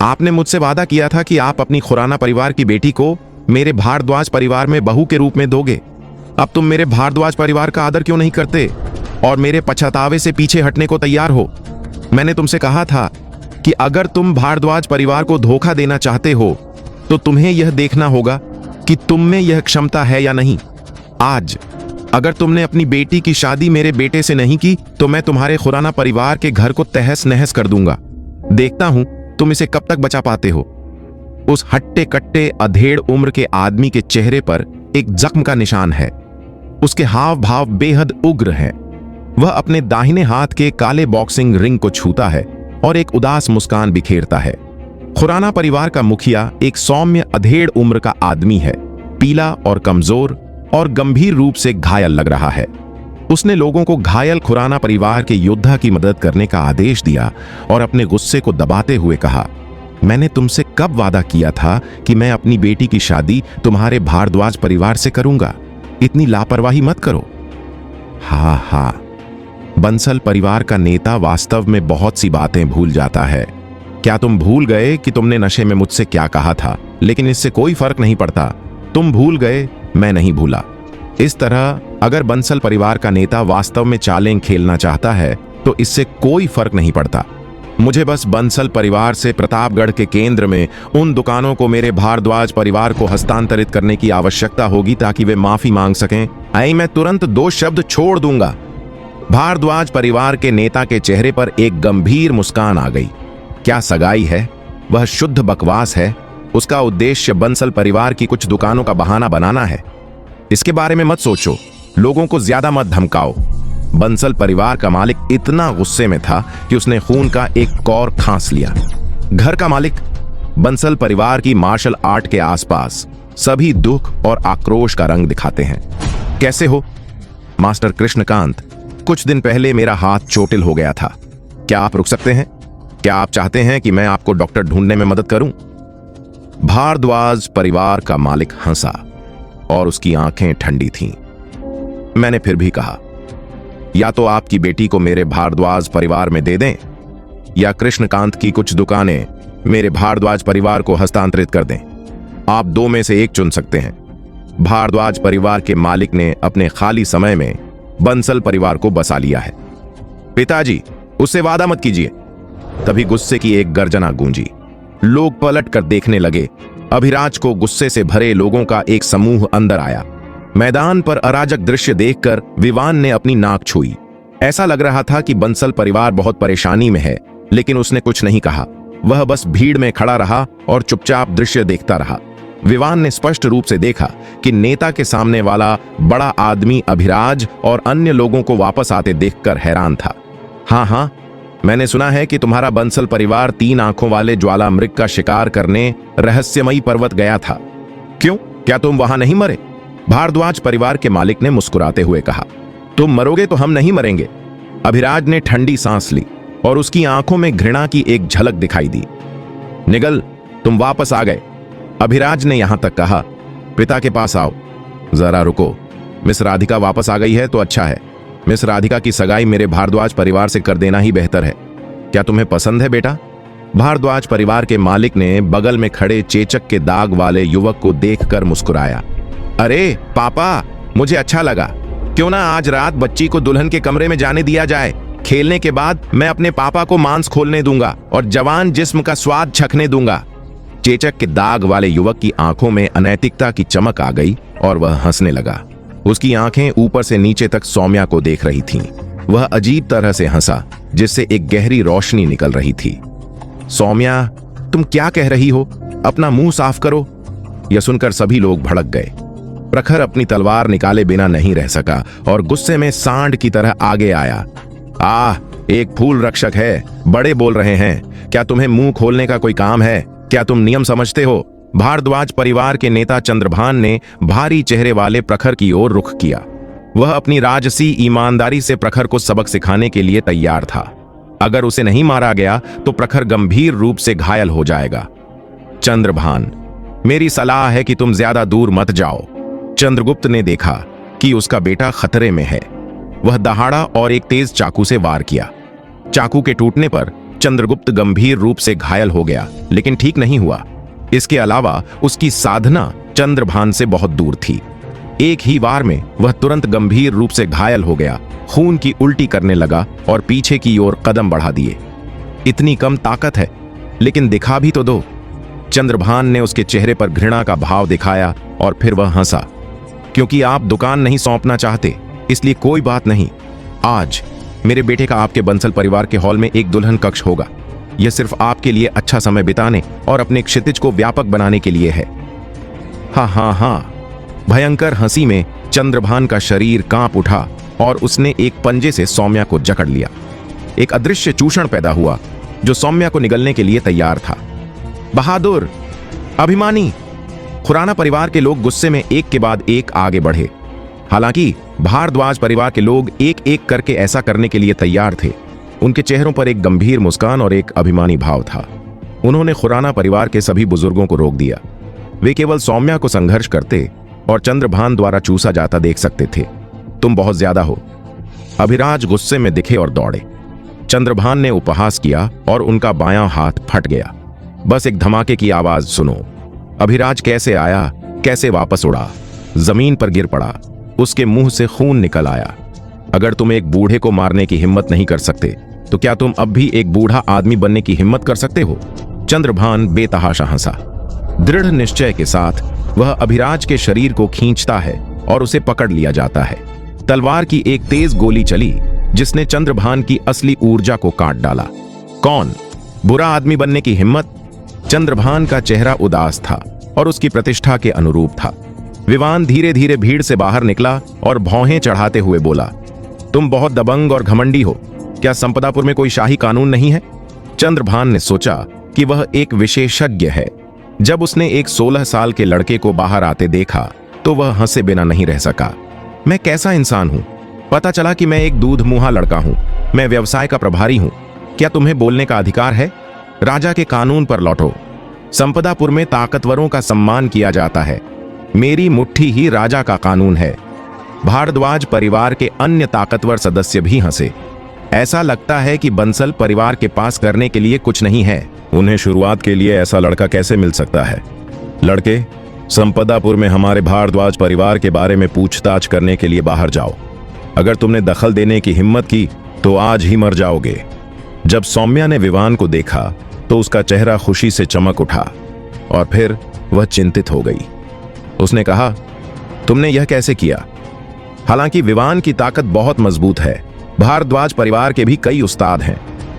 आपने मुझसे वादा किया था कि आप अपनी खुराना परिवार की बेटी को मेरे भारद्वाज परिवार में बहू के रूप में दोगे। अब तुम मेरे भारद्वाज परिवार का आदर क्यों नहीं करते और मेरे पछतावे से पीछे हटने को तैयार हो? मैंने तुमसे कहा था कि अगर तुम भारद्वाज परिवार को धोखा देना चाहते हो तो तुम्हें यह देखना होगा कि तुम में यह क्षमता है या नहीं। आज अगर तुमने अपनी बेटी की शादी मेरे बेटे से नहीं की तो मैं तुम्हारे खुराना परिवार के घर को तहस नहस कर दूंगा। देखता हूं तुम इसे कब तक बचा पाते हो। उस हट्टे कट्टे अधेड़ उम्र के आदमी के चेहरे पर एक जख्म का निशान है। उसके हाव भाव बेहद उग्र हैं। वह अपने दाहिने हाथ के काले बॉक्सिंग रिंग को छूता है और एक उदास मुस्कान बिखेरता है। खुराना परिवार का मुखिया एक सौम्य अधेड़ उम्र का आदमी है, पीला और कमजोर और गंभीर रूप से घायल लग रहा है। उसने लोगों को घायल खुराना परिवार के योद्धा की मदद करने का आदेश दिया और अपने गुस्से को दबाते हुए कहा, मैंने तुमसे कब वादा किया था कि मैं अपनी बेटी की शादी तुम्हारे भारद्वाज परिवार से करूंगा? इतनी लापरवाही मत करो। हा, बंसल परिवार का नेता वास्तव में बहुत सी बातें भूल जाता है। क्या तुम भूल गए कि तुमने नशे में मुझसे क्या कहा था? लेकिन इससे कोई फर्क नहीं पड़ता। तुम भूल गए, मैं नहीं भूला। इस तरह अगर बंसल परिवार का नेता वास्तव में चालें खेलना चाहता है तो इससे कोई फर्क नहीं पड़ता। मुझे बस बंसल परिवार से प्रतापगढ़ के केंद्र में उन दुकानों को मेरे भारद्वाज परिवार को हस्तांतरित करने की आवश्यकता होगी ताकि वे माफी मांग सकें। मैं तुरंत 2 शब्द छोड़ दूंगा। भारद्वाज परिवार के नेता के चेहरे पर एक गंभीर मुस्कान आ गई। क्या सगाई है? वह शुद्ध बकवास है। उसका उद्देश्य बंसल परिवार की कुछ दुकानों का बहाना बनाना है। इसके बारे में मत सोचो, लोगों को ज्यादा मत धमकाओ। बंसल परिवार का मालिक इतना गुस्से में था कि उसने खून का एक कौर खांस लिया। घर का मालिक बंसल परिवार की मार्शल आर्ट के आसपास सभी दुख और आक्रोश का रंग दिखाते हैं। कैसे हो मास्टर कृष्णकांत? कुछ दिन पहले मेरा हाथ चोटिल हो गया था। क्या आप रुक सकते हैं? क्या आप चाहते हैं कि मैं आपको डॉक्टर ढूंढने में मदद करूं? भारद्वाज परिवार का मालिक हंसा और उसकी आंखें ठंडी थीं। मैंने फिर भी कहा, या तो आपकी बेटी को मेरे भारद्वाज परिवार में दे दें या कृष्णकांत की कुछ दुकानें मेरे भारद्वाज परिवार को हस्तांतरित कर दें। आप 2 में से एक चुन सकते हैं। भारद्वाज परिवार के मालिक ने अपने खाली समय में बंसल परिवार को बसा लिया है। पिताजी, उससे वादा मत कीजिए। तभी गुस्से की एक गर्जना गूंजी। लोग पलट कर देखने लगे। अभिराज को गुस्से से भरे लोगों का एक समूह अंदर आया। मैदान पर अराजक दृश्य देखकर विवान ने अपनी नाक छुई। ऐसा लग रहा था कि बंसल परिवार बहुत परेशानी में है, लेकिन उसने कुछ नहीं कहा। वह बस भीड़ में खड़ा रहा और चुपचाप दृश्य देखता रहा। विवान ने स्पष्ट रूप से देखा कि नेता के सामने वाला बड़ा आदमी अभिराज और अन्य लोगों को वापस आते देखकर हैरान था। हाँ, मैंने सुना है कि तुम्हारा बंसल परिवार 3 आंखों वाले ज्वालामृग का शिकार करने रहस्यमयी पर्वत गया था। क्यों? क्या तुम वहां नहीं मरे? भारद्वाज परिवार के मालिक ने मुस्कुराते हुए कहा, तुम मरोगे तो हम नहीं मरेंगे। अभिराज ने ठंडी सांस ली और उसकी आंखों में घृणा की एक झलक दिखाई दी। निगल, तुम वापस आ गए। अभिराज ने यहां तक कहा, पिता के पास आओ। जरा रुको, मिस राधिका वापस आ गई है तो अच्छा है। मिस राधिका की सगाई मेरे भारद्वाज परिवार से कर देना ही बेहतर है। क्या तुम्हें पसंद है बेटा? भारद्वाज परिवार के मालिक ने बगल में खड़े चेचक के दाग वाले युवक को देखकर मुस्कुराया। अरे पापा, मुझे अच्छा लगा। क्यों ना आज रात बच्ची को दुल्हन के कमरे में जाने दिया जाए। खेलने के बाद मैं अपने पापा को मांस खोलने दूंगा और जवान जिस्म का स्वाद चखने दूंगा। चेचक के दाग वाले युवक की आंखों में अनैतिकता की चमक आ गई और वह हंसने लगा। उसकी आंखें ऊपर से नीचे तक सौम्या को देख रही थीं। वह अजीब तरह से हंसा, जिससे एक गहरी रोशनी निकल रही थी। सौम्या, तुम क्या कह रही हो? अपना मुंह साफ करो। यह सुनकर सभी लोग भड़क गए। प्रखर अपनी तलवार निकाले बिना नहीं रह सका और गुस्से में सांड की तरह आगे आया। एक फूल रक्षक है, बड़े बोल रहे हैं। क्या तुम्हें मुंह खोलने का कोई काम है? क्या तुम नियम समझते हो? भारद्वाज परिवार के नेता चंद्रभान ने भारी चेहरे वाले प्रखर की ओर रुख किया। वह अपनी राजसी ईमानदारी से प्रखर को सबक सिखाने के लिए तैयार था। अगर उसे नहीं मारा गया तो प्रखर गंभीर रूप से घायल हो जाएगा। चंद्रभान, मेरी सलाह है कि तुम ज्यादा दूर मत जाओ। चंद्रगुप्त ने देखा कि उसका बेटा खतरे में है। वह दहाड़ा और एक तेज चाकू से वार किया। चाकू के टूटने पर चंद्रगुप्त गंभीर रूप से घायल हो गया, लेकिन ठीक नहीं हुआ। इसके अलावा उसकी साधना चंद्रभान से बहुत दूर थी। एक ही वार में वह तुरंत गंभीर रूप से घायल हो गया, खून की उल्टी करने लगा और पीछे की ओर कदम बढ़ा दिए। इतनी कम ताकत है, लेकिन दिखा भी तो दो। चंद्रभान ने उसके चेहरे पर घृणा का भाव दिखाया और फिर वह हंसा। क्योंकि आप दुकान नहीं सौंपना चाहते, इसलिए कोई बात नहीं। आज मेरे बेटे का आपके बंसल परिवार के हॉल में एक दुल्हन कक्ष होगा। यह सिर्फ आपके लिए अच्छा समय बिताने और अपने क्षितिज को व्यापक बनाने के लिए है। हाँ। भयंकर हंसी में चंद्रभान का शरीर कांप उठा और उसने एक पंजे से सौम्या को जकड़ लिया। एक अदृश्य चूषण पैदा हुआ जो सौम्या को निगलने के लिए तैयार था। बहादुर, अभिमानी। खुराना परिवार के लोग गुस्से में एक के बाद एक आगे बढ़े। हालांकि भारद्वाज परिवार के लोग एक एक करके ऐसा करने के लिए तैयार थे। उनके चेहरों पर एक गंभीर मुस्कान और एक अभिमानी भाव था। उन्होंने खुराना परिवार के सभी बुजुर्गों को रोक दिया। वे केवल सौम्या को संघर्ष करते और चंद्रभान द्वारा चूसा जाता देख सकते थे। तुम बहुत ज्यादा हो। अभिराज गुस्से में दिखे और दौड़े। चंद्रभान ने उपहास किया और उनका बायां हाथ फट गया। बस एक धमाके की आवाज सुनो। अभिराज कैसे आया, कैसे वापस उड़ा, जमीन पर गिर पड़ा। उसके मुंह से खून निकल आया। अगर तुम एक बूढ़े को मारने की हिम्मत नहीं कर सकते तो क्या तुम अब भी एक बूढ़ा आदमी बनने की हिम्मत कर सकते हो? चंद्रभान बेतहाशा हंसा। दृढ़ निश्चय के साथ वह अभिराज के शरीर को खींचता है और उसे पकड़ लिया जाता है। तलवार की एक तेज गोली चली जिसने चंद्रभान की असली ऊर्जा को काट डाला। कौन? बुरा आदमी बनने की हिम्मत? चंद्रभान का चेहरा उदास था और उसकी प्रतिष्ठा के अनुरूप था। विवान धीरे धीरे भीड़ से बाहर निकला और भौहें चढ़ाते हुए बोला, तुम बहुत दबंग और घमंडी हो। क्या संपदापुर में कोई शाही कानून नहीं है? चंद्रभान ने सोचा कि वह एक विशेषज्ञ है। जब उसने एक 16 साल के लड़के को बाहर आते देखा तो वह हंसे बिना नहीं रह सका। मैं कैसा इंसान हूं? पता चला कि मैं एक दूध मुंहा लड़का हूं। मैं व्यवसाय का प्रभारी हूं। क्या तुम्हें बोलने का अधिकार है? राजा के कानून पर लौटो। संपदापुर में ताकतवरों का सम्मान किया जाता है। मेरी मुट्ठी ही राजा का कानून है। भारद्वाज परिवार के अन्य ताकतवर सदस्य भी हंसे। ऐसा लगता है कि बंसल परिवार के पास करने के लिए कुछ नहीं है। उन्हें शुरुआत के लिए ऐसा लड़का कैसे मिल सकता है? लड़के, संपदापुर में हमारे भारद्वाज परिवार के बारे में पूछताछ करने के लिए बाहर जाओ। अगर तुमने दखल देने की हिम्मत की तो आज ही मर जाओगे। जब सौम्या ने विवान को देखा तो उसका चेहरा खुशी से चमक उठा और फिर वह चिंतित हो गई। उसने कहा, तुमने यह कैसे किया? हालांकि विवान की ताकत बहुत मजबूत है। भारद्वाज परिवार के भी कई उस्ताद हैं।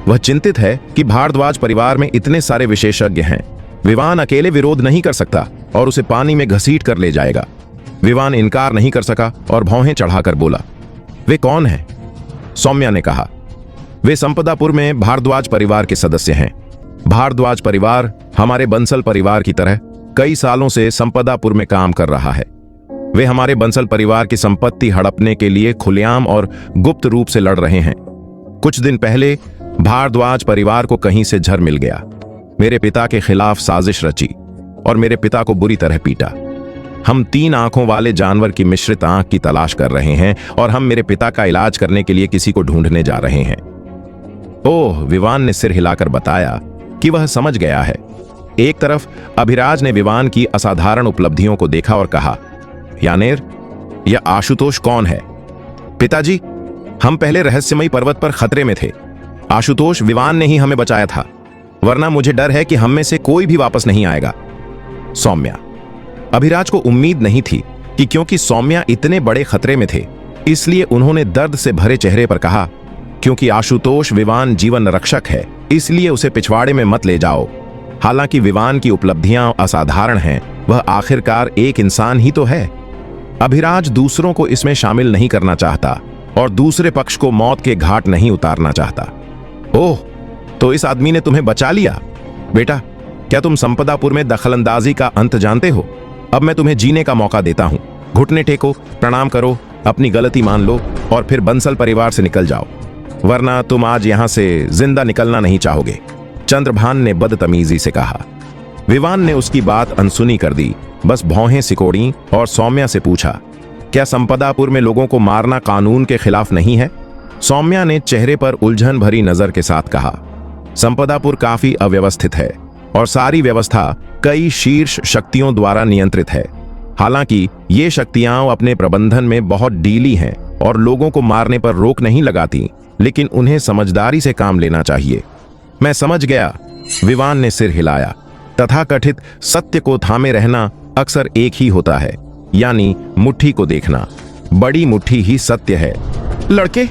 वह चिंतित है कि भारद्वाज परिवार में इतने सारे विशेषज्ञ हैं। विवान अकेले विरोध नहीं कर सकता और उसे पानी में घसीट कर ले जाएगा। विवान इनकार नहीं कर सका और भौहें चढ़ाकर बोला, वे कौन हैं? सौम्या ने कहा, वे संपदापुर में भारद्वाज परिवार के सदस्य हैं। भारद्वाज परिवार हमारे बंसल परिवार की तरह कई सालों से संपदापुर में काम कर रहा है। वे हमारे बंसल परिवार की संपत्ति हड़पने के लिए खुलेआम और गुप्त रूप से लड़ रहे हैं। कुछ दिन पहले भारद्वाज परिवार को कहीं से झर मिल गया। मेरे पिता के खिलाफ साजिश रची और मेरे पिता को बुरी तरह पीटा। हम 3 आंखों वाले जानवर की मिश्रित आंख की तलाश कर रहे हैं और हम मेरे पिता का इलाज करने के लिए किसी को ढूंढने जा रहे हैं। ओह, विवान ने सिर हिलाकर बताया कि वह समझ गया है। एक तरफ अभिराज ने विवान की असाधारण उपलब्धियों को देखा और कहा, यानेर, यह आशुतोष कौन है? पिताजी, हम पहले रहस्यमयी पर्वत पर खतरे में थे। आशुतोष विवान ने ही हमें बचाया था, वरना मुझे डर है कि हम में से कोई भी वापस नहीं आएगा। सौम्या। अभिराज को उम्मीद नहीं थी कि क्योंकि सौम्या इतने बड़े खतरे में थे इसलिए उन्होंने दर्द से भरे चेहरे पर कहा, क्योंकि आशुतोष विवान जीवन रक्षक है इसलिए उसे पिछवाड़े में मत ले जाओ। हालांकि विवान की उपलब्धियां असाधारण हैं, वह आखिरकार एक इंसान ही तो है। अभिराज दूसरों को इसमें शामिल नहीं करना चाहता और दूसरे पक्ष को मौत के घाट नहीं उतारना चाहता। ओह, तो इस आदमी ने तुम्हें बचा लिया। बेटा, क्या तुम संपदापुर में दखलंदाजी का अंत जानते हो? अब मैं तुम्हें जीने का मौका देता हूं। घुटने टेको, प्रणाम करो, अपनी गलती मान लो और फिर बंसल परिवार से निकल जाओ, वरना तुम आज यहां से जिंदा निकलना नहीं चाहोगे। चंद्रभान ने बदतमीजी से कहा। विवान ने उसकी बात अनसुनी कर दी, बस भौहें सिकोड़ी और सौम्या से पूछा, क्या संपदापुर में लोगों को मारना कानून के खिलाफ नहीं है? सौम्या ने चेहरे पर उलझन भरी नजर के साथ कहा, संपदापुर काफी अव्यवस्थित है और सारी व्यवस्था कई शीर्ष शक्तियों द्वारा नियंत्रित है। हालांकि ये शक्तियां अपने प्रबंधन में बहुत ढीली हैं और लोगों को मारने पर रोक नहीं लगाती, लेकिन उन्हें समझदारी से काम लेना चाहिए। मैं समझ गया, विवान ने सिर हिलाया। तथाकथित सत्य को थामे रहना अक्सर एक ही होता है, यानी मुट्ठी को देखना। बड़ी मुट्ठी ही सत्य है। लड़के,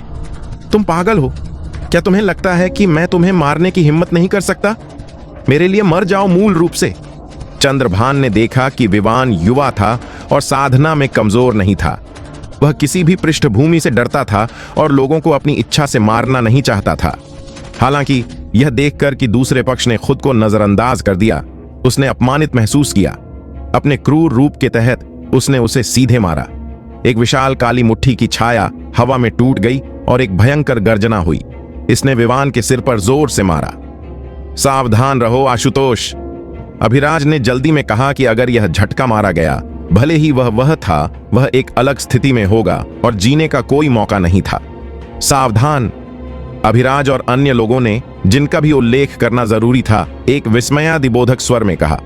तुम पागल हो। क्या तुम्हें लगता है कि मैं तुम्हें मारने की हिम्मत नहीं कर सकता? मेरे लिए मर जाओ मूल रूप से। चंद्रभान ने देखा कि विवान युवा था और साधना में कमजोर नहीं था। वह किसी भी पृष्ठभूमि से डरता था और लोगों को अपनी इच्छा से मारना नहीं चाहता था। हालांकि यह देखकर कि दूसरे पक्ष ने खुद को नजरअंदाज कर दिया, उसने अपमानित महसूस किया। अपने क्रूर रूप के तहत उसने उसे सीधे मारा। एक विशाल काली मुट्ठी की छाया हवा में टूट गई और एक भयंकर गर्जना हुई। इसने विवान के सिर पर जोर से मारा। सावधान रहो आशुतोष, अभिराज ने जल्दी में कहा कि अगर यह झटका मारा गया, भले ही वह था, वह एक अलग स्थिति में होगा और जीने का कोई मौका नहीं था। सावधान, अभिराज और अन्य लोगों ने, जिनका भी उल्लेख करना जरूरी था, एक विस्मयादिबोधक स्वर में कहा।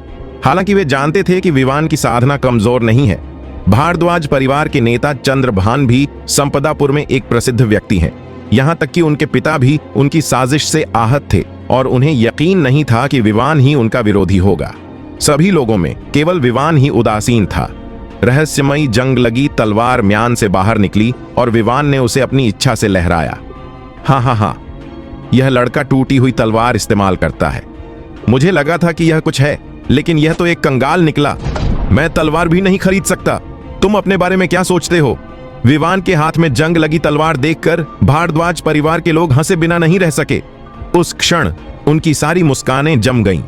हालांकि वे जानते थे कि विवान की साधना कमजोर नहीं है। भारद्वाज परिवार के नेता चंद्रभान भी संपदापुर में एक प्रसिद्ध व्यक्ति हैं। यहां तक कि उनके पिता भी उनकी साजिश से आहत थे और उन्हें यकीन नहीं था कि विवान ही उनका विरोधी होगा। सभी लोगों में केवल विवान ही उदासीन था। रहस्यमयी जंग लगी तलवार म्यान से बाहर निकली और विवान ने उसे अपनी इच्छा से लहराया। हाँ, यह लड़का टूटी हुई तलवार इस्तेमाल करता है। मुझे लगा था कि यह कुछ है, लेकिन यह तो एक कंगाल निकला। मैं तलवार भी नहीं खरीद सकता। तुम अपने बारे में क्या सोचते हो? विवान के हाथ में जंग लगी तलवार देखकर भारद्वाज परिवार के लोग हंसे बिना नहीं रह सके। उस क्षण उनकी सारी मुस्कानें जम गईं।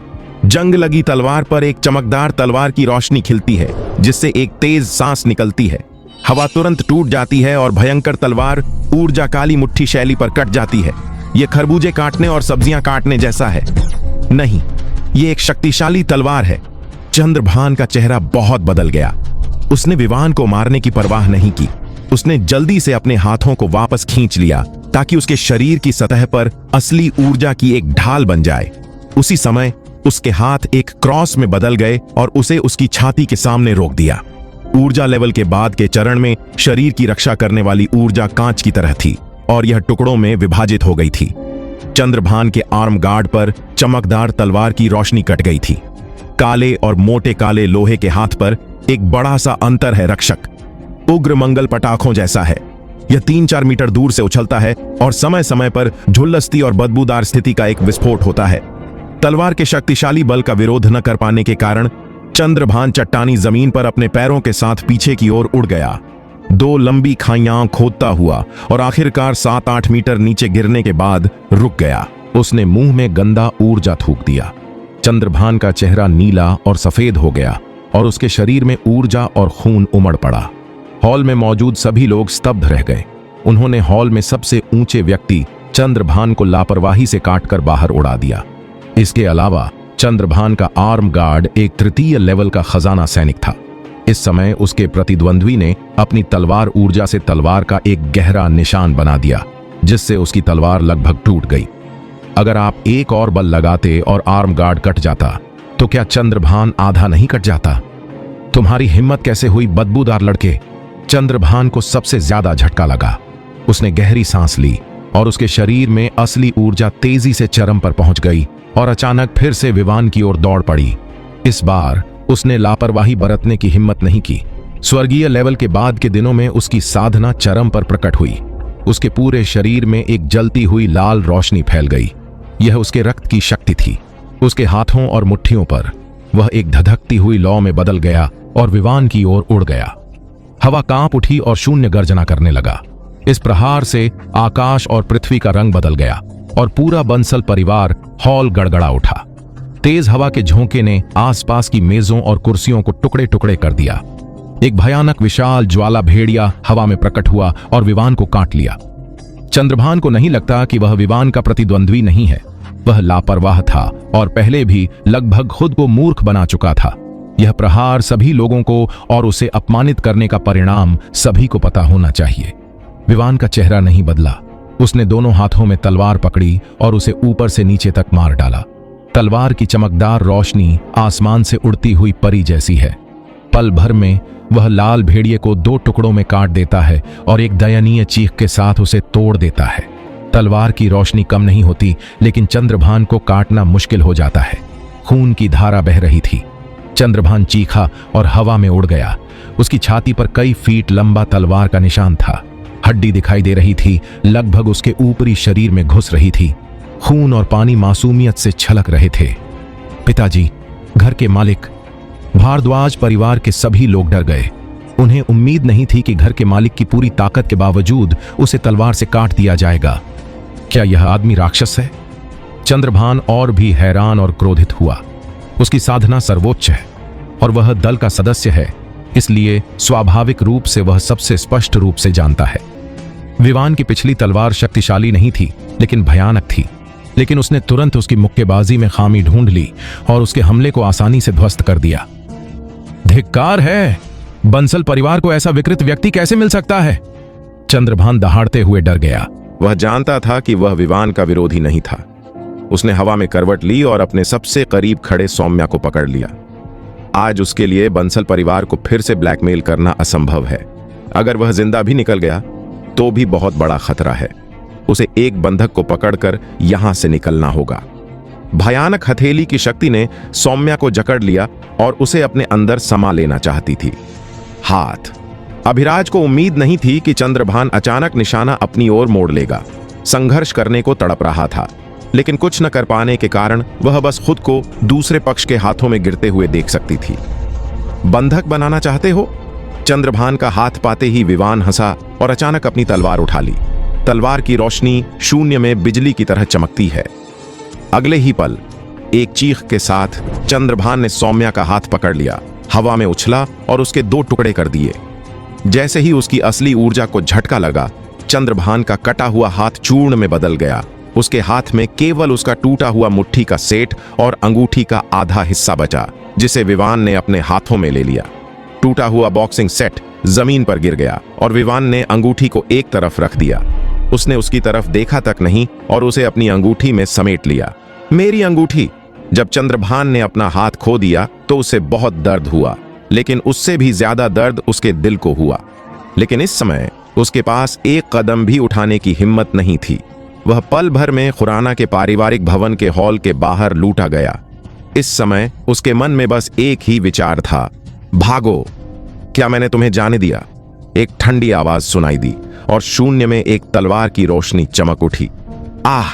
जंग लगी तलवार पर एक चमकदार तलवार की रोशनी खिलती है, जिससे एक तेज सांस निकलती है। हवा तुरंत टूट जाती है और भयंकर तलवार ऊर्जा काली मुट्ठी शैली पर कट जाती है। यह खरबूजे काटने और सब्जियां काटने जैसा है नहीं, यह एक शक्तिशाली तलवार है। चंद्रभान का चेहरा बहुत बदल गया। उसने विवान को मारने की परवाह नहीं की। उसने जल्दी से अपने हाथों को वापस खींच लिया ताकि उसके शरीर की सतह पर असली ऊर्जा की एक ढाल बन जाए। उसी समय उसके हाथ एक क्रॉस में बदल गए और उसे उसकी छाती के सामने रोक दिया। ऊर्जा लेवल के बाद के चरण में शरीर की रक्षा करने वाली ऊर्जा कांच की तरह थी और यह टुकड़ों में विभाजित हो गई थी। चंद्रभान के आर्म गार्ड पर चमकदार तलवार की रोशनी कट गई थी। काले और मोटे काले लोहे के हाथ पर एक बड़ा सा अंतर है रक्षक, उग्र मंगल पटाखों जैसा है। यह 3-4 मीटर दूर से उछलता है और समय समय पर झुल्लसती और बदबूदार स्थिति का एक विस्फोट होता है। तलवार के शक्तिशाली बल का विरोध न कर पाने के कारण चंद्रभान चट्टानी जमीन पर अपने पैरों के साथ पीछे की ओर उड़ गया। 2 लंबी खाइयां खोदता हुआ और आखिरकार 7-8 मीटर नीचे गिरने के बाद रुक गया। उसने मुंह में गंदा ऊर्जा थूक दिया। चंद्रभान का चेहरा नीला और सफेद हो गया और उसके शरीर में ऊर्जा और खून उमड़ पड़ा। हॉल में मौजूद सभी लोग स्तब्ध रह गए। उन्होंने हॉल में सबसे ऊंचे व्यक्ति चंद्रभान को लापरवाही से काटकर बाहर उड़ा दिया। इसके अलावा चंद्रभान का आर्म गार्ड एक तृतीय लेवल का खजाना सैनिक था। इस समय उसके प्रतिद्वंद्वी ने अपनी तलवार ऊर्जा से तलवार का एक गहरा निशान बना दिया, जिससे उसकी तलवार लगभग टूट गई। अगर आप एक और बल लगाते और आर्म गार्ड कट जाता तो क्या चंद्रभान आधा नहीं कट जाता? तुम्हारी हिम्मत कैसे हुई बदबूदार लड़के? चंद्रभान को सबसे ज्यादा झटका लगा। उसने गहरी सांस ली और उसके शरीर में असली ऊर्जा तेजी से चरम पर पहुंच गई और अचानक फिर से विवान की ओर दौड़ पड़ी। इस बार उसने लापरवाही बरतने की हिम्मत नहीं की। स्वर्गीय लेवल के बाद के दिनों में उसकी साधना चरम पर प्रकट हुई। उसके पूरे शरीर में एक जलती हुई लाल रोशनी फैल गई। यह उसके रक्त की शक्ति थी। उसके हाथों और मुट्ठियों पर वह एक धधकती हुई लौ में बदल गया और विवान की ओर उड़ गया। हवा कांप उठी और शून्य गर्जना करने लगा। इस प्रहार से आकाश और पृथ्वी का रंग बदल गया और पूरा बंसल परिवार हॉल गड़गड़ा उठा। तेज हवा के झोंके ने आसपास की मेजों और कुर्सियों को टुकड़े टुकड़े कर दिया। एक भयानक विशाल ज्वाला भेड़िया हवा में प्रकट हुआ और विवान को काट लिया। चंद्रभान को नहीं लगता कि वह विवान का प्रतिद्वंद्वी नहीं है। वह लापरवाह था और पहले भी लगभग खुद को मूर्ख बना चुका था। यह प्रहार सभी लोगों को और उसे अपमानित करने का परिणाम सभी को पता होना चाहिए। विवान का चेहरा नहीं बदला। उसने दोनों हाथों में तलवार पकड़ी और उसे ऊपर से नीचे तक मार डाला। तलवार की चमकदार रोशनी आसमान से उड़ती हुई परी जैसी है। पल भर में वह लाल भेड़िए को 2 टुकड़ों में काट देता है और एक दयनीय चीख के साथ उसे तोड़ देता है। तलवार की रोशनी कम नहीं होती, लेकिन चंद्रभान को काटना मुश्किल हो जाता है। खून की धारा बह रही थी। चंद्रभान चीखा और हवा में उड़ गया। उसकी छाती पर कई फीट लंबा तलवार का निशान था। हड्डी दिखाई दे रही थी, लगभग उसके ऊपरी शरीर में घुस रही थी। खून और पानी मासूमियत से छलक रहे थे। पिताजी, घर के मालिक, भारद्वाज परिवार के सभी लोग डर गए। उन्हें उम्मीद नहीं थी कि घर के मालिक की पूरी ताकत के बावजूद उसे तलवार से काट दिया जाएगा। क्या यह आदमी राक्षस है? चंद्रभान और भी हैरान और क्रोधित हुआ। उसकी साधना सर्वोच्च है और वह दल का सदस्य है, इसलिए स्वाभाविक रूप से वह सबसे स्पष्ट रूप से जानता है। विवान की पिछली तलवार शक्तिशाली नहीं थी लेकिन भयानक थी, लेकिन उसने तुरंत उसकी मुक्केबाजी में खामी ढूंढ ली और उसके हमले को आसानी से ध्वस्त कर दिया। धिक्कार है, बंसल परिवार को ऐसा विकृत व्यक्ति कैसे मिल सकता है? चंद्रभान दहाड़ते हुए डर गया। वह जानता था कि वह विवान का विरोधी नहीं था। उसने हवा में करवट ली और अपने सबसे करीब खड़े सौम्या को पकड़ लिया। आज उसके लिए बंसल परिवार को फिर से ब्लैकमेल करना असंभव है। अगर वह जिंदा भी निकल गया तो भी बहुत बड़ा खतरा है। उसे एक बंधक को पकड़कर यहां से निकलना होगा। भयानक हथेली की शक्ति ने सौम्या को जकड़ लिया और उसे अपने अंदर समा लेना चाहती थी। हाथ। अभिराज को उम्मीद नहीं थी कि चंद्रभान अचानक निशाना अपनी ओर मोड़ लेगा। संघर्ष करने को तड़प रहा था, लेकिन कुछ न कर पाने के कारण वह बस खुद को दूसरे पक्ष के हाथों में गिरते हुए देख सकती थी। बंधक बनाना चाहते हो? चंद्रभान का हाथ पाते ही विवान हंसा और अचानक अपनी तलवार उठा ली। तलवार की रोशनी शून्य में बिजली की तरह चमकती है। अगले ही पल एक चीख के साथ चंद्रभान ने सौम्या का हाथ पकड़ लिया, हवा में उछला और उसके 2 टुकड़े कर दिए। जैसे ही उसकी असली ऊर्जा को झटका लगा, चंद्रभान का कटा हुआ हाथ चूर्ण में बदल गया। उसके हाथ में केवल उसका टूटा हुआ मुट्ठी का सेट और अंगूठी का आधा हिस्सा बचा, जिसे विवान ने अपने हाथों में ले लिया। टूटा हुआ बॉक्सिंग सेट जमीन पर गिर गया और विवान ने अंगूठी को एक तरफ रख दिया। उसने उसकी तरफ देखा तक नहीं और उसे अपनी अंगूठी में समेट लिया। मेरी अंगूठी। जब चंद्रभान ने अपना हाथ खो दिया तो उसे बहुत दर्द हुआ, लेकिन उससे भी ज्यादा दर्द उसके दिल को हुआ। लेकिन इस समय उसके पास एक कदम भी उठाने की हिम्मत नहीं थी। वह पल भर में खुराना के पारिवारिक भवन के हॉल के बाहर लूटा गया। इस समय उसके मन में बस एक ही विचार था, भागो। क्या मैंने तुम्हें जाने दिया? एक ठंडी आवाज सुनाई दी और शून्य में एक तलवार की रोशनी चमक उठी। आह!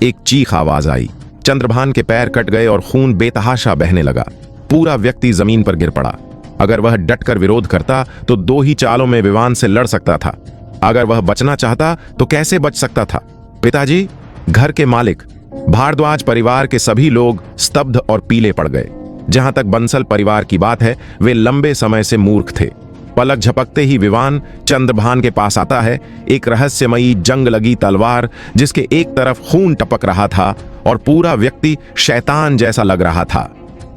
एक चीख आवाज आई। चंद्रभान के पैर कट गए और खून बेतहाशा बहने लगा। पूरा व्यक्ति जमीन पर गिर पड़ा। अगर वह डटकर विरोध करता तो 2 ही चालों में विवान से लड़ सकता था। अगर वह बचना चाहता तो कैसे बच सकता था? पिताजी, घर के मालिक, भारद्वाज परिवार के सभी लोग स्तब्ध और पीले पड़ गए। जहां तक बंसल परिवार की बात है, वे लंबे समय से मूर्ख थे। पलक झपकते ही विवान चंद्रभान के पास आता है, एक रहस्यमयी जंग लगी तलवार जिसके एक तरफ खून टपक रहा था और पूरा व्यक्ति शैतान जैसा लग रहा था।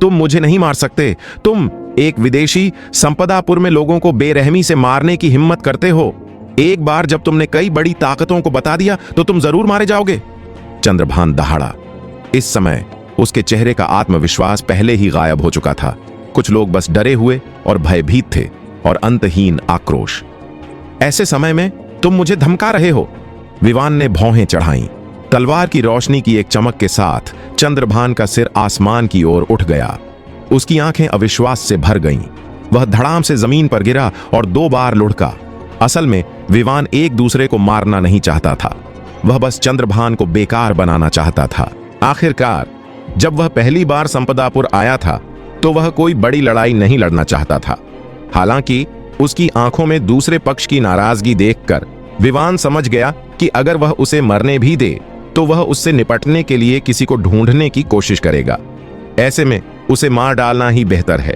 तुम मुझे नहीं मार सकते। तुम एक विदेशी संपदापुर में लोगों को बेरहमी से मारने की हिम्मत करते हो। एक बार जब तुमने कई बड़ी ताकतों को बता दिया तो तुम जरूर मारे जाओगे। चंद्रभान दहाड़ा। इस समय उसके चेहरे का आत्मविश्वास पहले ही गायब हो चुका था। कुछ लोग बस डरे हुए और भयभीत थे और अंतहीन आक्रोश। ऐसे समय में तुम मुझे धमका रहे हो? विवान ने भौहें चढ़ाईं। तलवार की रोशनी की एक चमक के साथ चंद्रभान का सिर आसमान की ओर उठ गया। उसकी आंखें अविश्वास से भर गईं। वह धड़ाम से जमीन पर गिरा और 2 बार लुढ़का। असल में विवान एक दूसरे को मारना नहीं चाहता था, वह बस चंद्रभान को बेकार बनाना चाहता था। आखिरकार जब वह पहली बार संपदापुर आया था तो वह कोई बड़ी लड़ाई नहीं लड़ना चाहता था। हालांकि उसकी आंखों में दूसरे पक्ष की नाराजगी देखकर विवान समझ गया कि अगर वह उसे मरने भी दे तो वह उससे निपटने के लिए किसी को ढूंढने की कोशिश करेगा। ऐसे में उसे मार डालना ही बेहतर है।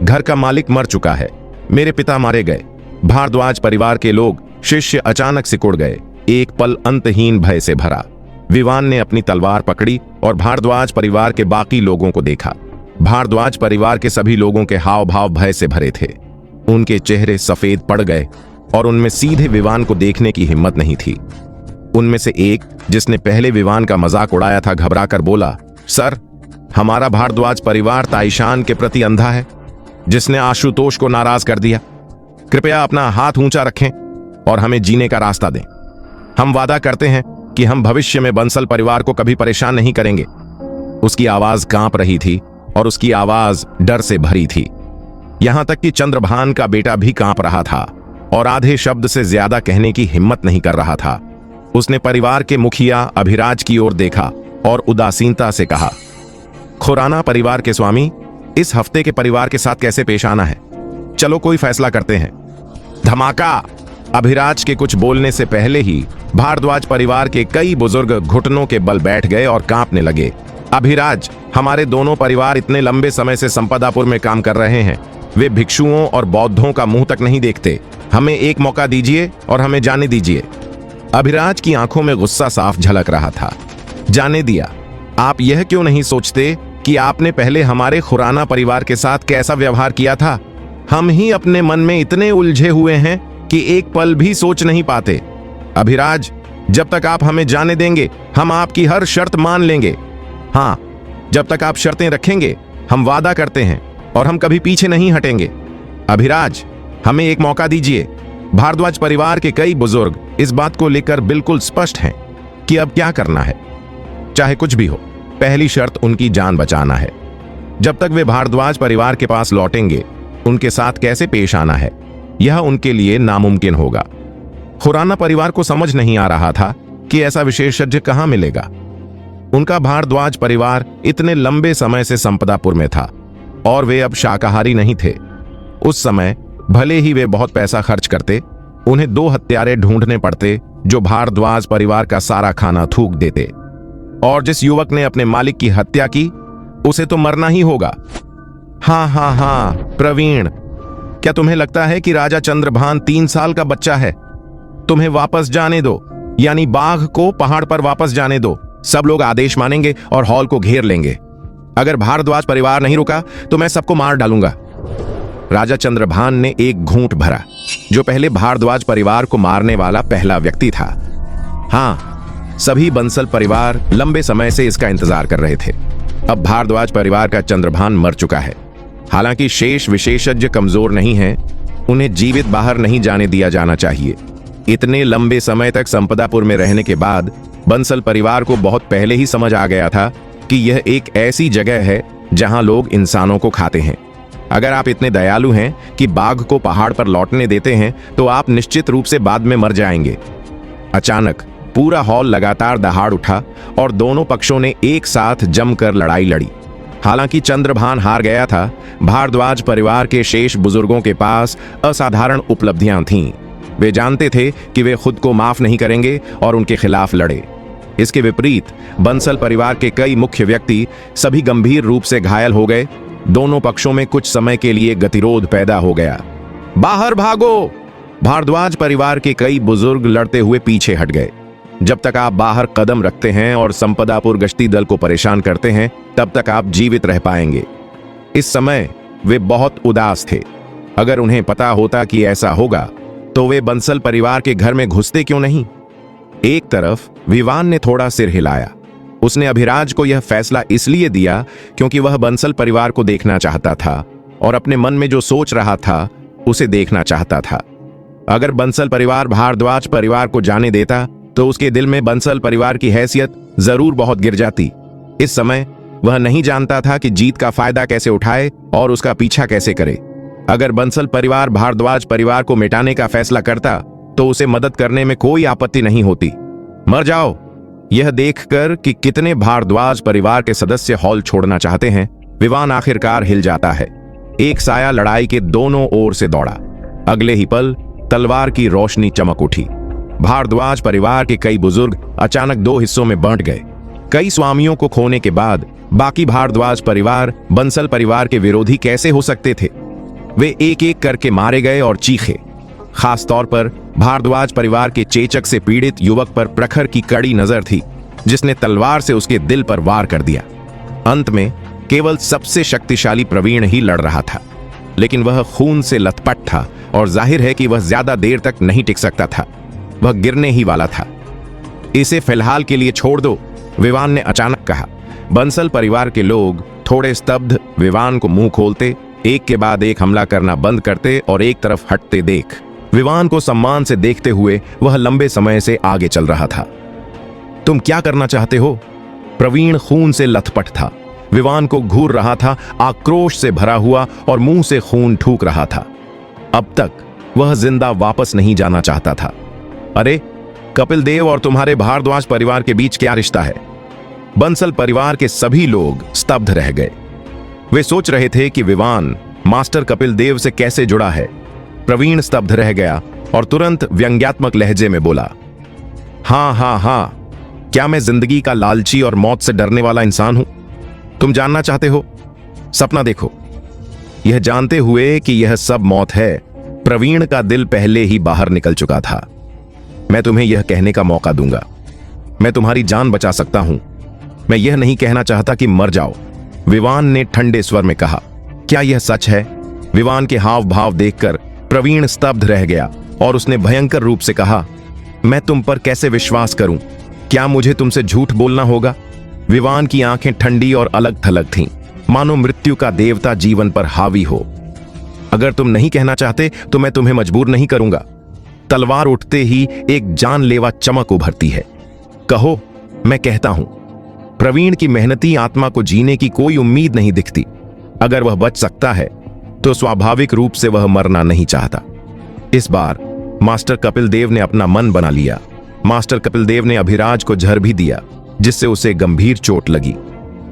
घर का मालिक मर चुका है, मेरे पिता मारे गए, भारद्वाज परिवार के लोग शिष्य अचानक सिकुड़ गए। एक पल अंतहीन भय से भरा। विवान ने अपनी तलवार पकड़ी और भारद्वाज परिवार के बाकी लोगों को देखा। भारद्वाज परिवार के सभी लोगों के हाव भाव भय से भरे थे। उनके चेहरे सफेद पड़ गए और उनमें सीधे विवान को देखने की हिम्मत नहीं थी। उनमें से एक, जिसने पहले विवान का मजाक उड़ाया था, घबराकर बोला, सर, हमारा भारद्वाज परिवार ताइशान के प्रति अंधा है, जिसने आशुतोष को नाराज कर दिया। कृपया अपना हाथ ऊंचा रखें और हमें जीने का रास्ता दें। हम वादा करते हैं कि हम भविष्य में बंसल परिवार को कभी परेशान नहीं करेंगे। उसकी आवाज कांप रही थी और उसकी आवाज डर से भरी थी। यहां तक कि चंद्रभान का बेटा भी कांप रहा था और आधे शब्द से ज्यादा कहने की हिम्मत नहीं कर रहा था। उसने परिवार के मुखिया अभिराज की ओर देखा और उदासीनता से कहा, खुराना परिवार के स्वामी, इस हफ्ते के परिवार के साथ कैसे पेश आना है? चलो कोई फैसला करते हैं। धमाका! अभिराज के कुछ बोलने से पहले ही भारद्वाज परिवार के कई बुजुर्ग घुटनों के बल बैठ गए और कांपने लगे। अभिराज, हमारे दोनों परिवार इतने लंबे समय से संपदापुर में काम कर रहे हैं। वे भिक्षुओं और बौद्धों का मुंह तक नहीं देखते। हमें एक मौका दीजिए और हमें जाने दीजिए। अभिराज की आंखों में गुस्सा साफ झलक रहा था। जाने दिया? आप यह क्यों नहीं सोचते कि आपने पहले हमारे खुराना परिवार के साथ कैसा व्यवहार किया था? हम ही अपने मन में इतने उलझे हुए हैं कि एक पल भी सोच नहीं पाते। अभिराज, जब तक आप हमें जाने देंगे हम आपकी हर शर्त मान लेंगे। हाँ, जब तक आप शर्तें रखेंगे हम वादा करते हैं और हम कभी पीछे नहीं हटेंगे। अभिराज, हमें एक मौका दीजिए। भारद्वाज परिवार के कई बुजुर्ग इस बात को लेकर बिल्कुल स्पष्ट हैं कि अब क्या करना है। चाहे कुछ भी हो, पहली शर्त उनकी जान बचाना है। जब तक वे भारद्वाज परिवार के पास लौटेंगे, उनके साथ कैसे पेश आना है यह उनके लिए नामुमकिन होगा। खुराना परिवार को समझ नहीं आ रहा था कि ऐसा विशेषज्ञ कहां मिलेगा। उनका भारद्वाज परिवार इतने लंबे समय से संपदापुर में था और वे अब शाकाहारी नहीं थे। उस समय भले ही वे बहुत पैसा खर्च करते, उन्हें 2 हत्यारे ढूंढने पड़ते जो भारद्वाज परिवार का सारा खाना थूक देते। और जिस युवक ने अपने मालिक की हत्या की उसे तो मरना ही होगा। हाँ, प्रवीण, क्या तुम्हें लगता है कि राजा चंद्रभान 3 साल का बच्चा है? तुम्हें वापस जाने दो, यानी बाघ को पहाड़ पर वापस जाने दो। सब लोग आदेश मानेंगे और हॉल को घेर लेंगे। अगर भारद्वाज परिवार नहीं रुका तो मैं सबको मार डालूंगा। राजा चंद्रभान ने एक घूंट भरा, जो पहले भारद्वाज परिवार को मारने वाला पहला व्यक्ति था। हाँ, सभी बंसल परिवार लंबे समय से इसका इंतजार कर रहे थे। अब भारद्वाज परिवार का चंद्रभान मर चुका है। हालांकि शेष विशेषज्ञ कमजोर नहीं हैं, उन्हें जीवित बाहर नहीं जाने दिया जाना चाहिए। इतने लंबे समय तक संपदापुर में रहने के बाद बंसल परिवार को बहुत पहले ही समझ आ गया था कि यह एक ऐसी जगह है जहां लोग इंसानों को खाते हैं। अगर आप इतने दयालु हैं कि बाघ को पहाड़ पर लौटने देते हैं तो आप निश्चित रूप से बाद में मर जाएंगे। अचानक पूरा हॉल लगातार दहाड़ उठा और दोनों पक्षों ने एक साथ जमकर लड़ाई लड़ी। हालांकि चंद्रभान हार गया था, भारद्वाज परिवार के शेष बुजुर्गों के पास असाधारण उपलब्धियां थीं। वे जानते थे कि वे खुद को माफ नहीं करेंगे और उनके खिलाफ लड़े। इसके विपरीत बंसल परिवार के कई मुख्य व्यक्ति सभी गंभीर रूप से घायल हो गए। दोनों पक्षों में कुछ समय के लिए गतिरोध पैदा हो गया। बाहर भागो! भारद्वाज परिवार के कई बुजुर्ग लड़ते हुए पीछे हट गए। जब तक आप बाहर कदम रखते हैं और संपदापुर गश्ती दल को परेशान करते हैं, तब तक आप जीवित रह पाएंगे। इस समय वे बहुत उदास थे। अगर उन्हें पता होता कि ऐसा होगा तो वे बंसल परिवार के घर में घुसते क्यों नहीं। एक तरफ विवान ने थोड़ा सिर हिलाया। उसने अभिराज को यह फैसला इसलिए दिया क्योंकि वह बंसल परिवार को देखना चाहता था और अपने मन में जो सोच रहा था उसे देखना चाहता था। अगर बंसल परिवार भारद्वाज परिवार को जाने देता तो उसके दिल में बंसल परिवार की हैसियत जरूर बहुत गिर जाती। इस समय वह नहीं जानता था कि जीत का फायदा कैसे उठाए और उसका पीछा कैसे करे। अगर बंसल परिवार भारद्वाज परिवार को मिटाने का फैसला करता तो उसे मदद करने में कोई आपत्ति नहीं होती। मर जाओ! यह देखकर कि कितने भारद्वाज परिवार के सदस्य हॉल छोड़ना चाहते हैं, विवान आखिरकार हिल जाता है। एक साया लड़ाई के दोनों ओर से दौड़ा। अगले ही पल तलवार की रोशनी चमक उठी। भारद्वाज परिवार के कई बुजुर्ग अचानक 2 हिस्सों में बांट गए। कई स्वामियों को खोने के बाद बाकी भारद्वाज परिवार बंसल परिवार के विरोधी कैसे हो सकते थे। वे एक एक करके मारे गए और चीखे। खास तौर पर भारद्वाज परिवार के चेचक से पीड़ित युवक पर प्रखर की कड़ी नजर थी, जिसने तलवार से उसके दिल पर वार कर दिया। अंत में केवल सबसे शक्तिशाली प्रवीण ही लड़ रहा था, लेकिन वह खून से लथपथ था और जाहिर है कि वह ज्यादा देर तक नहीं टिक सकता था। वह गिरने ही वाला था। इसे फिलहाल के लिए छोड़ दो, विवान ने अचानक कहा। बंसल परिवार के लोग थोड़े स्तब्ध विवान को मुंह खोलते, एक के बाद एक हमला करना बंद करते और एक तरफ हटते देख विवान को सम्मान से देखते हुए वह लंबे समय से आगे चल रहा था। तुम क्या करना चाहते हो? प्रवीण खून से लथपथ था, विवान को घूर रहा था, आक्रोश से भरा हुआ और मुंह से खून ठूक रहा था। अब तक वह जिंदा वापस नहीं जाना चाहता था। अरे कपिल देव और तुम्हारे भारद्वाज परिवार के बीच क्या रिश्ता है? बंसल परिवार के सभी लोग स्तब्ध रह गए। वे सोच रहे थे कि विवान मास्टर कपिल देव से कैसे जुड़ा है। प्रवीण स्तब्ध रह गया और तुरंत व्यंग्यात्मक लहजे में बोला, हाँ, क्या मैं जिंदगी का लालची और मौत से डरने वाला इंसान हूं? तुम जानना चाहते हो? सपना देखो। यह जानते हुए कि यह सब मौत है, प्रवीण का दिल पहले ही बाहर निकल चुका था। मैं तुम्हें यह कहने का मौका दूंगा, मैं तुम्हारी जान बचा सकता हूं। मैं यह नहीं कहना चाहता कि मर जाओ, विवान ने ठंडे स्वर में कहा। क्या यह सच है? विवान के हाव भाव देखकर प्रवीण स्तब्ध रह गया और उसने भयंकर रूप से कहा, मैं तुम पर कैसे विश्वास करूं? क्या मुझे तुमसे झूठ बोलना होगा? विवान की आंखें ठंडी और अलग थलग थीं, मानो मृत्यु का देवता जीवन पर हावी हो। अगर तुम नहीं कहना चाहते तो मैं तुम्हें मजबूर नहीं करूंगा। तलवार उठते ही एक जानलेवा चमक उभरती है। कहो, मैं कहता हूं। प्रवीण की मेहनती आत्मा को जीने की कोई उम्मीद नहीं दिखती। अगर वह बच सकता है तो स्वाभाविक रूप से वह मरना नहीं चाहता। इस बार मास्टर कपिल देव ने अपना मन बना लिया। मास्टर कपिल देव ने अभिराज को जहर भी दिया, जिससे उसे गंभीर चोट लगी।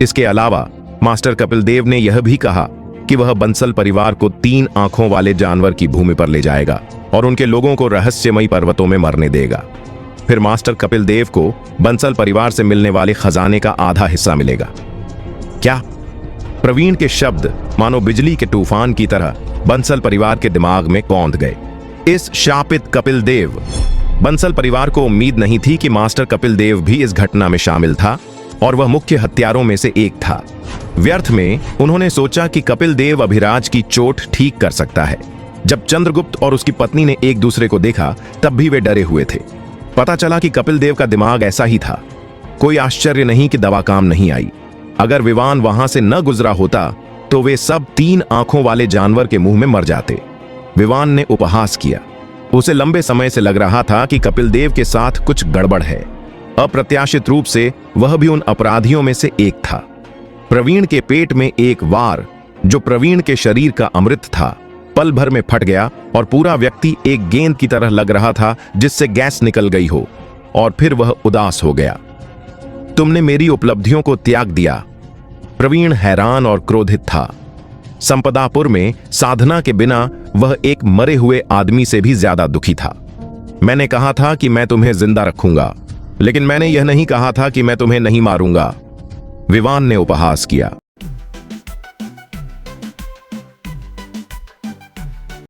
इसके अलावा मास्टर कपिल देव ने यह भी कहा कि वह बंसल परिवार को 3 आंखों वाले जानवर की भूमि पर ले जाएगा और उनके लोगों को रहस्यमयी पर्वतों में मरने देगा। फिर मास्टर कपिल देव को बंसल परिवार से मिलने वाले खजाने का आधा हिस्सा मिलेगा। क्या? प्रवीण के शब्द मानो बिजली के तूफान की तरह बंसल परिवार के दिमाग में कौंध गए। इस शापित कपिल देव। बंसल परिवार को उम्मीद नहीं थी कि मास्टर कपिल देव भी इस घटना में शामिल था और वह मुख्य हत्यारों में से एक था। व्यर्थ में उन्होंने सोचा कि कपिल देव अभिराज की चोट ठीक कर सकता है। जब चंद्रगुप्त और उसकी पत्नी ने एक दूसरे को देखा तब भी वे डरे हुए थे। पता चला कि कपिल देव का दिमाग ऐसा ही था। कोई आश्चर्य नहीं कि दवा काम नहीं आई। अगर विवान वहां से न गुजरा होता तो वे सब 3 आंखों वाले जानवर के मुंह में मर जाते। विवान ने उपहास किया। उसे लंबे समय से लग रहा था कि कपिल देव के साथ कुछ गड़बड़ है। अप्रत्याशित रूप से वह भी उन अपराधियों में से एक था। प्रवीण के पेट में एक वार, जो प्रवीण के शरीर का अमृत था, पल भर में फट गया और पूरा व्यक्ति एक गेंद की तरह लग रहा था जिससे गैस निकल गई हो, और फिर वह उदास हो गया। तुमने मेरी उपलब्धियों को त्याग दिया। प्रवीण हैरान और क्रोधित था। संपदापुर में साधना के बिना वह एक मरे हुए आदमी से भी ज्यादा दुखी था। मैंने कहा था कि मैं तुम्हें जिंदा रखूंगा, लेकिन मैंने यह नहीं कहा था कि मैं तुम्हें नहीं मारूंगा, विवान ने उपहास किया।